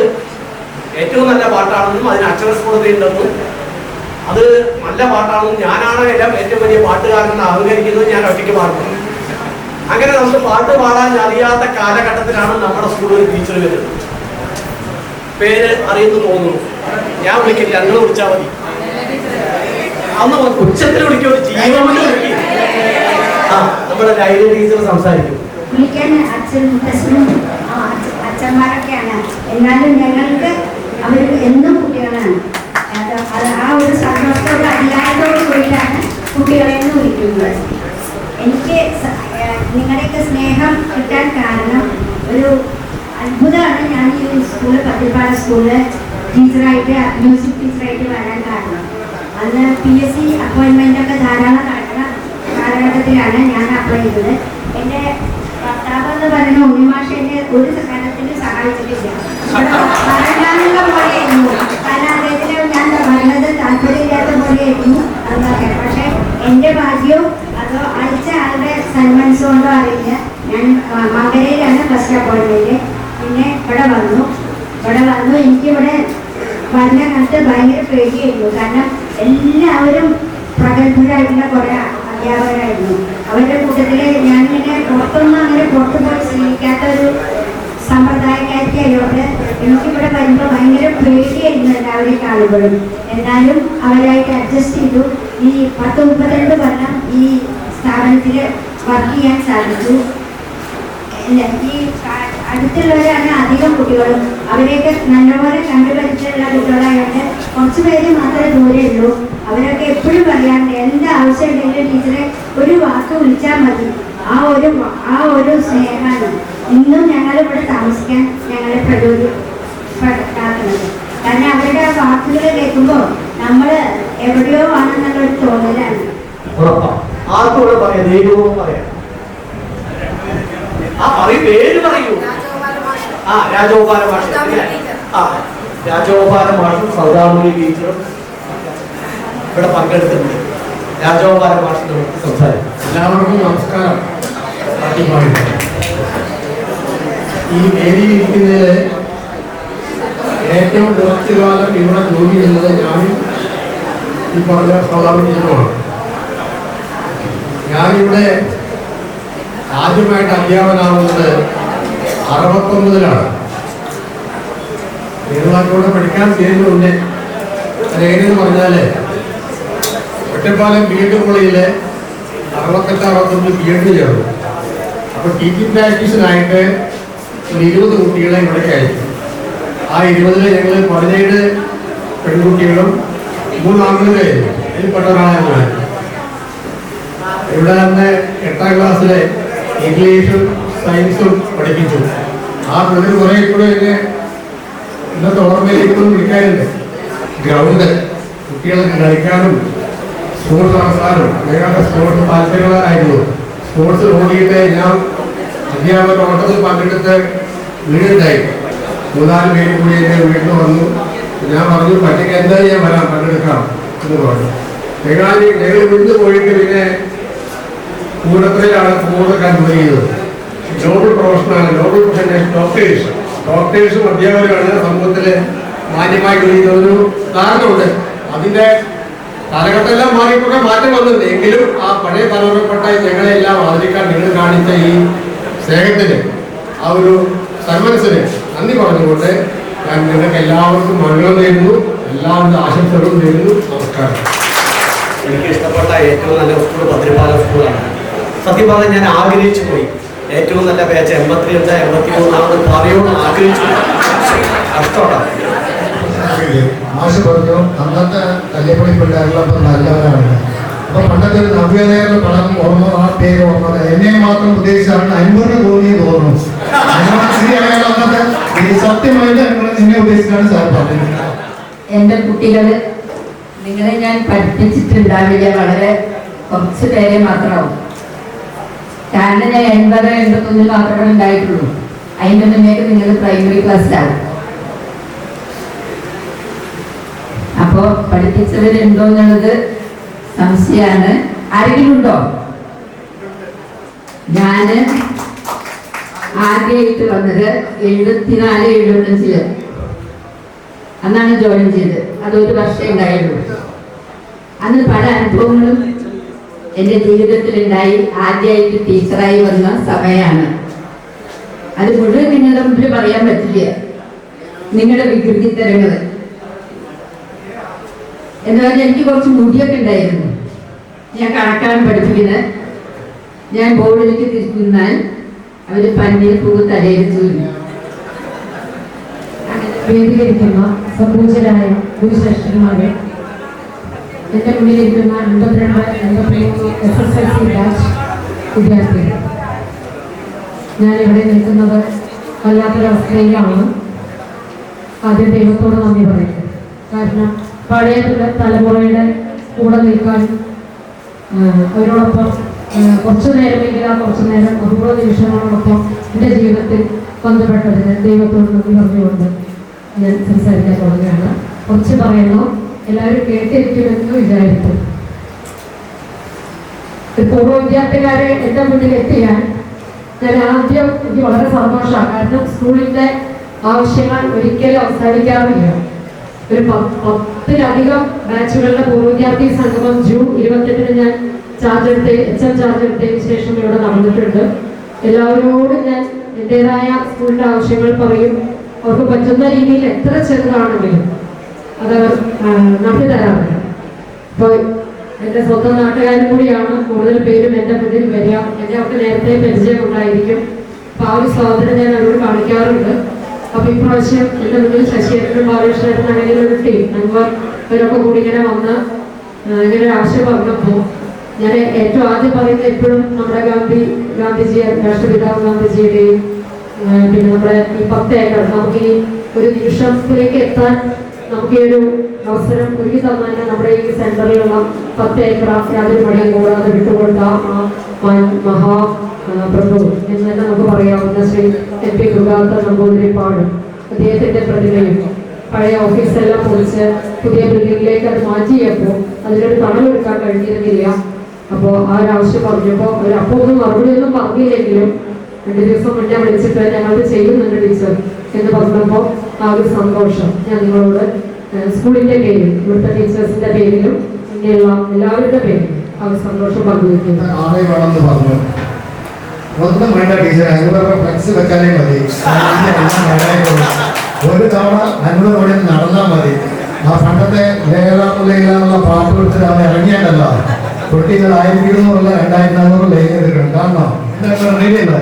ഏറ്റവും നല്ല പാട്ടാണെന്നും അതിന് അക്ഷരസ്ഫുടതയുണ്ടെന്നും അത് നല്ല പാട്ടാണെന്നും ഞാനാണ് എല്ലാം ഏറ്റവും വലിയ പാട്ടുകാരനെന്ന് അഹങ്കരിക്കുന്നത് ഞാൻ ഒറ്റയ്ക്ക് പാടുന്നത്. അങ്ങനെ നമുക്ക് പാട്ട് പാടാൻ അറിയാത്ത കാലഘട്ടത്തിലാണ് നമ്മുടെ സ്കൂളിൽ ഒരു ടീച്ചർ വരുന്നത്. പേര് അറിയുന്നു തോന്നുന്നു, ഞാൻ വിളിക്കില്ല, നിങ്ങൾ വിളിച്ചാൽ മതി. അന്ന് ഉച്ചത്തിൽ വിളിക്കും, ഒരു ജീവൻ വിളിക്കും. നമ്മുടെ ലൈബ്രറി ടീച്ചർ സംസാരിക്കും. വിളിക്കാൻ അച്ഛന്മാരൊക്കെയാണ്, എന്നാലും ഞങ്ങൾക്ക് അവർ എന്നും കുട്ടികളാണ്. ആ ഒരു സന്തോഷത്തോട് അധികാരത്തോട് കൂടിയിട്ടാണ് കുട്ടികളെ എന്ന് വിളിക്കുന്നത്. എനിക്ക് നിങ്ങളുടെയൊക്കെ സ്നേഹം കിട്ടാൻ കാരണം ഒരു അത്ഭുതമാണ്. ഞാൻ ഈ സ്കൂളിൽ പത്തിരിപ്പാല സ്കൂളിൽ ടീച്ചറായിട്ട്, മ്യൂസിക് ടീച്ചറായിട്ട് വരാൻ കാരണം അന്ന് PSC അപ്പോയിൻമെൻ്റൊക്കെ ധാരാളം നടക്കുന്ന കാലഘട്ടത്തിലാണ് ഞാൻ അപ്ലൈ ചെയ്തത്. എൻ്റെ ഭർത്താവ് എന്ന് പറയുന്ന ഉണ്ണിമാഷ എന്നെ ഒരു കാര്യത്തിന് സഹായിച്ചിട്ടില്ല. ഭരണാനുള്ള പോലെയായിരുന്നു, കാരണം അദ്ദേഹത്തിന് ഞാൻ ഭരണത് താല്പര്യമില്ലാത്ത പോലെയായിരുന്നു അതൊക്കെ. പക്ഷെ എൻ്റെ ഭാഗ്യവും അതോ അയച്ച ആളുടെ സന്മനസ് കൊണ്ടോ അറിയില്ല, ഞാൻ മകരയിലാണ് ഫസ്റ്റ് അപ്പോയിൻമെൻറ്റ്. പിന്നെ ഇവിടെ വന്നു എനിക്കിവിടെ വരുന്ന കാലത്ത് ഭയങ്കര പേടിയായിരുന്നു. കാരണം എല്ലാവരും പ്രഗത്ഭരായിട്ടുള്ള കുറേ അധ്യാപകരായിരുന്നു. അവരുടെ കൂട്ടത്തിൽ ഞാനിങ്ങനെ പുറത്തു പോയി സ്നേഹിക്കാത്ത ഒരു സമ്പ്രദായക്കാരിയായതുകൊണ്ട് എനിക്കിവിടെ വരുമ്പോൾ ഭയങ്കര പേടിയായിരുന്നു എല്ലാവരെയും കാണുമ്പോഴും. എന്നാലും അവരായിട്ട് അഡ്ജസ്റ്റ് ചെയ്തു. ഈ 10-32 കൊല്ലം ഈ സ്ഥാപനത്തിൽ വർക്ക് ചെയ്യാൻ സാധിച്ചു. ഈ അടുത്തുള്ളവരാണ് അധികം കുട്ടികളും. അവരെയൊക്കെ നല്ലപോലെ കണ്ടുപരിച്ചുള്ള കുട്ടികളായതുകൊണ്ട് കുറച്ച് പേര് മാത്രമേ ദൂരെ ഉള്ളൂ. അവരൊക്കെ എപ്പോഴും പറയാറുണ്ട്, എന്ത് ആവശ്യം ഉണ്ടെങ്കിലും ടീച്ചറെ ഒരു വാക്ക് വിളിച്ചാൽ മതി. ആ ഒരു സ്നേഹമാണ് ഇന്നും ഞങ്ങളിവിടെ താമസിക്കാൻ ഞങ്ങളെ പ്രചോദിപ്പിക്കുന്നത്. കാരണം അവരുടെ ആ വാക്കുകൾ കേൾക്കുമ്പോൾ നമ്മൾ എവിടെയോ ആണെന്നുള്ളൊരു തോന്നലാണ്. ആർക്കൂടെ പറയാം, ദൈവവും പറയാം. പേര് പറയൂ. രാജഗോപാല മാഷ്, രാജഗോപാല മാഷും സൗദാമിനി ടീച്ചറും ഇവിടെ പങ്കെടുത്തിട്ടുണ്ട്. രാജഗോപാല മാഷിന്റെ സംസാരിക്കും. എല്ലാവർക്കും നമസ്കാരം. ഈ വേദിയിൽ ഇരിക്കുന്നതിൽ ഏറ്റവും കുറച്ചു കാലം ഇവിടെ ജോലി ചെയ്യുന്നത് ഞാനും ഈ പറഞ്ഞ സാധാരണമാണ്. ഞാനിവിടെ ആദ്യമായിട്ട് അധ്യാപകനാവുന്നത് 69-ലാണ്. നിങ്ങളൊക്കെ പഠിക്കാൻ ചെയ്യുന്നുണ്ട്. അതെങ്ങനെയെന്ന് പറഞ്ഞാല് ഒറ്റപ്പാലം BEd കോളേജിലെ 68-69 BEd ചേർന്നു. അപ്പോൾ ടീച്ചിങ് പ്രാക്ടീസിനായിട്ട് 20 കുട്ടികളെ ഇവിടേക്ക് അയച്ചു. ആ 20-ൽ ഞങ്ങൾ 17 പെൺകുട്ടികളും 3 ആൺകുട്ടികളായിരുന്നു. ഇതിൽപ്പെട്ട ഒരാളാണ്. ഇവിടെ നിന്ന് 8ാം ക്ലാസ്സിലെ ഇംഗ്ലീഷും സയൻസും പഠിപ്പിച്ചു. ആ പിള്ളേർ കുറെ കൂടെ എന്നെ ഇന്നത്തെ ഓർമ്മയിലേക്കൊന്നും വിളിക്കാറുണ്ട്. ഗ്രൗണ്ട് കുട്ടികൾക്ക് കളിക്കാനും സ്പോർട്സ് നടത്താനും ഞങ്ങളുടെ സ്പോർട്സ് താല്പര്യങ്ങളായിരുന്നു. സ്പോർട്സ് ഓടിയിട്ട് ഞാൻ അധ്യാപക ഓട്ടത്തിൽ പങ്കെടുത്ത് വീടുണ്ടായി. 3-4 പേര് കൂടി എന്നെ വീട്ടിൽ വന്നു. ഞാൻ പറഞ്ഞു പറ്റിക്ക് എന്തായാലും ഞാൻ വരാം, പങ്കെടുക്കാം എന്ന് പറഞ്ഞു. ഞങ്ങൾ വീട്ടിൽ പോയിട്ട് പിന്നെ പൂരത്തിലാണ് കൂടുതൽ ജോലി ചെയ്തത്. നോബൽ പ്രൊഫഷനാണ്, നോബൽ പ്രൊഫഷൻ ഡോക്ടേഴ്സും അധ്യാപകരാണ് സമൂഹത്തില് മാന്യമായി ജോലി ചെയ്യുന്നൊരു കാരണമുണ്ട്. അതിന്റെ കാലഘട്ടമെല്ലാം മാറിയപ്പോഴേ മാറ്റം വന്നിട്ടുണ്ട്. എങ്കിലും ആ പഴയ തലമുറപ്പെട്ട ഞങ്ങളെല്ലാം ആദരിക്കാൻ നിങ്ങൾ കാണിച്ച ഈ സ്നേഹത്തിന്, ആ ഒരു സന്മനസ്സിന് നന്ദി പറഞ്ഞുകൊണ്ട് ഞാൻ നിങ്ങൾക്ക് എല്ലാവർക്കും മംഗളം നേരുന്നു, എല്ലാവരുടെ ആശംസകളും നേരുന്നു. നമസ്കാരം. എനിക്ക് ഇഷ്ടപ്പെട്ട ഏറ്റവും നല്ല സ്കൂൾ ഭദ്രപാലം സ്കൂളാണ്. സത്യം പറഞ്ഞാൽ ഞാൻ ആഗ്രഹിച്ചു പോയി. ഏറ്റവും നല്ല ബാച്ച് 82, 83 പറയുമെന്ന് ആഗ്രഹിച്ചു. കഷ്ടമാണ്. മാഷ് പറഞ്ഞു അന്നത്തെ കല്യാപ്പള്ളി പിള്ളേരുള്ളപ്പോൾ നല്ലവരാണ്. അപ്പൊ പണ്ടത്തെ ഒരു നവ്യോദയയുടെ പടം ഓർമ്മ, ആ പേര് ഓർമ്മ, എന്നെ മാത്രം ഉദ്ദേശിച്ചാണ് അൻപറിന് തോന്നുന്നു. അന്നത്തെ സത്യമായിട്ട് എന്നെ ഉദ്ദേശിച്ചാണ് സാർ പറഞ്ഞത്. എൻ്റെ കുട്ടികൾ നിങ്ങളെ ഞാൻ പഠിപ്പിച്ചിട്ടുണ്ടാവില്ല, വളരെ കുറച്ച് പേരെ മാത്രമാവും. കാരണം ഞാൻ 80, 81 മാത്രമേ ഉണ്ടായിട്ടുള്ളൂ. അതിൻ്റെ മുന്നേക്ക് നിങ്ങൾ പ്രൈമറി ക്ലാസ്സിലാവും. അപ്പോൾ പഠിപ്പിച്ചവരുണ്ടോ എന്നുള്ളത് സംശയമാണ്. ആരെങ്കിലും ഉണ്ടോ? ഞാൻ ആദ്യമായിട്ട് വന്നത് 74, 75 അന്നാണ് ജോയിൻ ചെയ്തത്. അതൊരു വർഷം ഉണ്ടായുള്ളൂ. അന്ന് പല അനുഭവങ്ങളും എൻ്റെ ജീവിതത്തിലുണ്ടായി. ആദ്യമായിട്ട് ടീച്ചറായി വന്ന സമയമാണ്. അത് മുഴുവൻ നിങ്ങളുടെ മുമ്പിൽ പറയാൻ പറ്റില്ല. നിങ്ങളുടെ വികൃതി തരങ്ങൾ എന്ന് പറഞ്ഞാൽ എനിക്ക് കുറച്ച് മുടിയൊക്കെ ഉണ്ടായിരുന്നു. ഞാൻ കണക്കാണ് പഠിപ്പിക്കുന്നത്. ഞാൻ ബോർഡിലേക്ക് തിരിഞ്ഞാൽ അവർ പന്നീർ പൂവ് തലയിൽ ചൂരി. വേദിയിലിരിക്കുന്ന സംപൂജരായ ഗുരുശ്രേഷ്ഠന്മാരെ, എൻ്റെ മുന്നിലിരിക്കുന്ന 52, 83 SSLC ബാച്ച് വിദ്യാർത്ഥികൾ, ഞാനിവിടെ നിൽക്കുന്നത് വല്ലാത്തൊരവസ്ഥയിലാണ്. ആദ്യം ദൈവത്തോട് നന്ദി പറയുന്നത്. കാരണം പഴയ തലമുറയുടെ കൂടെ നിൽക്കാനും അവരോടൊപ്പം കുറച്ചു നേരമെങ്കിലും ആ കുറച്ചു നേരം അപൂർവ നിമിഷങ്ങളോടൊപ്പം എൻ്റെ ജീവിതത്തിൽ ബന്ധപ്പെട്ടതിന് ദൈവത്തോട് നന്ദി പറഞ്ഞുകൊണ്ട് ഞാൻ സംസാരിക്കാൻ തുടങ്ങുകയാണ്. കുറച്ച് പറയുന്നു, എല്ലാവരും കേട്ടിരിക്കുമെന്ന് വിചാരിക്കും. പൂർവ്വ വിദ്യാർത്ഥികാരെ എൻ്റെ മുന്നിൽ എത്തിയാൽ ഞാൻ ആദ്യം എനിക്ക് വളരെ സന്തോഷമാണ്. കാരണം സ്കൂളിൻ്റെ ആവശ്യങ്ങൾ ഒരിക്കലും അവസാനിക്കാറില്ല. ഒരു 10-ലധികം ബാച്ചുകളുടെ പൂർവ്വ വിദ്യാർത്ഥി സംഗമം ജൂൺ 28-ന് ഞാൻ HM ചാർജ് എടുത്തതിന് ശേഷം ഇവിടെ നടന്നിട്ടുണ്ട്. എല്ലാവരോടും ഞാൻ എൻ്റെതായ സ്കൂളിൻ്റെ ആവശ്യങ്ങൾ പറയും. അവർക്ക് പറ്റുന്ന രീതിയിൽ എത്ര ചെറുതാണെങ്കിലും അതവർ നടത്തി തരാറുണ്ട്. അപ്പോൾ എൻ്റെ സ്വന്തം നാട്ടുകാരും കൂടിയാണ് കൂടുതൽ പേരും എൻ്റെ മുന്നിൽ വരിക. എന്നെ അവർക്ക് നേരത്തെ പരിചയം ഉണ്ടായിരിക്കും. അപ്പോൾ ആ ഒരു സ്വാതന്ത്ര്യം ഞാൻ അവരോട് കാണിക്കാറുണ്ട്. അപ്പോൾ ഇപ്രാവശ്യം എൻ്റെ മുന്നിൽ ശശിയേട്ടനും ബാലകൃഷ്ണേട്ടൻ അങ്ങനെ ഒരു ടീം നമ്പർ ഇവരൊക്കെ കൂടി ഇങ്ങനെ വന്ന് ഇങ്ങനെ ഒരു ആശയം പറഞ്ഞപ്പോൾ ഞാൻ ഏറ്റവും ആദ്യം പറയുന്നത് എപ്പോഴും നമ്മുടെ ഗാന്ധിജി രാഷ്ട്രപിതാവ് ഗാന്ധിജിയുടെയും പിന്നെ നമ്മുടെ ഈ 10 ഏക്കർ നമുക്ക് ഈ ഒരു നിമിഷത്തിലേക്ക് എത്താൻ നമുക്ക് ഈ ഒരു അവസരം ഒരുക്കി തന്നാൽ നമ്മുടെ ഈ സെന്ററിലുള്ള 10 ഏക്കർ യാതൊരു മടിയും കൂടാതെ വിട്ടുകൊണ്ട ആ മഹാ പ്രഭു എന്ന് തന്നെ നമുക്ക് പറയാവുന്ന ശ്രീ MP ഗുരുദാത്ത നമ്പൂതിരിപ്പാട്, അദ്ദേഹത്തിന്റെ പ്രതിമയും പഴയ ഓഫീസെല്ലാം പൊളിച്ച് പുതിയ ബിൽഡിങ്ങിലേക്ക് അത് മാറ്റിയപ്പോൾ അതിനൊരു തണലെടുക്കാൻ കഴിഞ്ഞിരുന്നില്ല. അപ്പോൾ ആ ഒരു ആവശ്യം പറഞ്ഞപ്പോൾ അവർ അപ്പോൾ ഒന്നും മറുപടിയൊന്നും പറഞ്ഞില്ലെങ്കിലും 2 ദിവസം മുന്നേ വിളിച്ചിട്ട് ഞങ്ങളത് ചെയ്യുന്നുണ്ട് ടീച്ചർ എന്ന് പറഞ്ഞപ്പോൾ ആ ഒരു സന്തോഷം ഞാൻ നിങ്ങളോട് സ്കൂളിൻ്റെ പേരിൽ, ഇവിടുത്തെ ടീച്ചേഴ്സിൻ്റെ പേരിലും ഇങ്ങനെയുള്ള എല്ലാവരുടെ പേരിലും ആ ഒരു സന്തോഷം പങ്കുവയ്ക്കുന്നു. ആളെ വേണമെന്ന് പറഞ്ഞു. ഒന്നും വേണ്ട ടീച്ചർ, അനുവരുടെ ഫ്ലെക്സ് വെച്ചാലേ മതി. ഒരു തവണ അനുവരോടെ നടന്നാൽ മതി. ആ പണ്ടത്തെ ലേഖനുള്ള പാട്ട് കൊടുത്തിട്ട് അവൻ ഇറങ്ങിയാണ്ടല്ലോ കുട്ടികൾ 1200 2400 ലൈൻ എടുക്കണം. കാണണോ? എന്താ റെഡിയല്ല?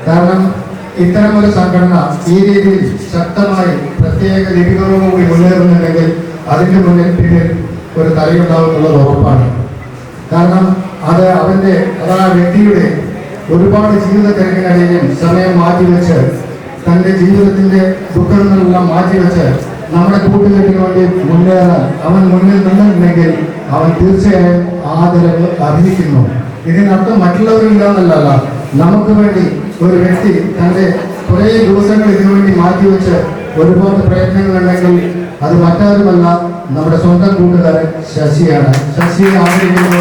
കാരണം ഇത്തരമൊരു സംഘടന ഈ രീതിയിൽ ശക്തമായി പ്രത്യേക ലിപികളോടുകൂടി മുന്നേറുന്നുണ്ടെങ്കിൽ അതിന്റെ പിന്നിൽ ഒരു തലയുണ്ടാവുന്നുള്ളത് ഉറപ്പാണ്. കാരണം അത് ആ വ്യക്തിയുടെ ഒരുപാട് ജീവിത തിരക്കിനിടയിലും സമയം മാറ്റിവെച്ച് തന്റെ ജീവിതത്തിന്റെ ദുഃഖങ്ങളെല്ലാം മാറ്റിവെച്ച് നമ്മുടെ കൂട്ടുകെട്ടിന് വേണ്ടി മുന്നേറാൻ അവൻ മുന്നിൽ നിന്നിട്ടുണ്ടെങ്കിൽ അവൻ തീർച്ചയായും ആദരവ് അർഹിക്കുന്നു. ഇതിനർത്ഥം മറ്റുള്ളവരില്ലാന്നല്ല, നമുക്ക് വേണ്ടി ഒരു വ്യക്തി തന്റെ കുറേ ദിവസങ്ങൾ ഇതിനുവേണ്ടി മാറ്റിവെച്ച് ഒരുപാട് പ്രയത്നങ്ങളുണ്ടെങ്കിൽ അത് മറ്റാരുമല്ല, നമ്മുടെ സ്വന്തം കൂട്ടുകാരൻ ശശിയാണ്. ശശിയെ ആദരിക്കുന്നു.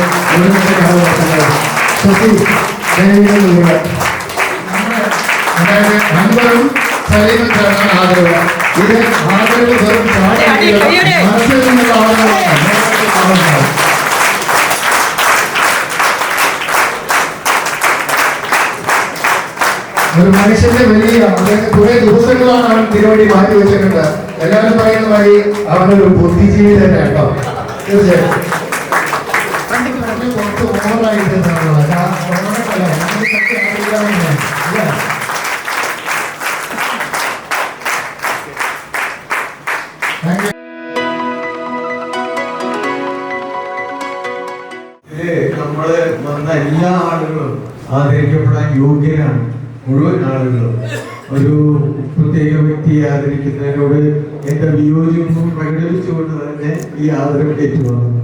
ശശി അതായത് നമ്പറും സലീമും ചേർന്നാണ് ആദരവ്. ഇത് ആദരവ് വെറും മനസ്സിൽ നിന്നുള്ള ആദരവാണ്. ഒരു മനുഷ്യന്റെ വലിയ കുറെ ദിവസങ്ങളാണ് അവൻ തിരുവടി മാറ്റി വെച്ചിട്ടുണ്ട്. എല്ലാവരും പറയുന്ന വഴി അവനൊരു ബുദ്ധിജീവി തന്നെ കേട്ടോ. തീർച്ചയായും നമ്മള് വന്ന എല്ലാ ആളുകളും ആദരിക്കപ്പെടാൻ യോഗ്യരാണ്. മുഴുവൻ ആളുകളും ഒരു പ്രത്യേക വ്യക്തിയെ ആദരിക്കുന്നതിനോട് എന്റെ വിയോജിപ്പും പ്രകടിപ്പിച്ചുകൊണ്ട് തന്നെ ഈ ആദരവ് ഏറ്റുവാങ്ങുന്നു.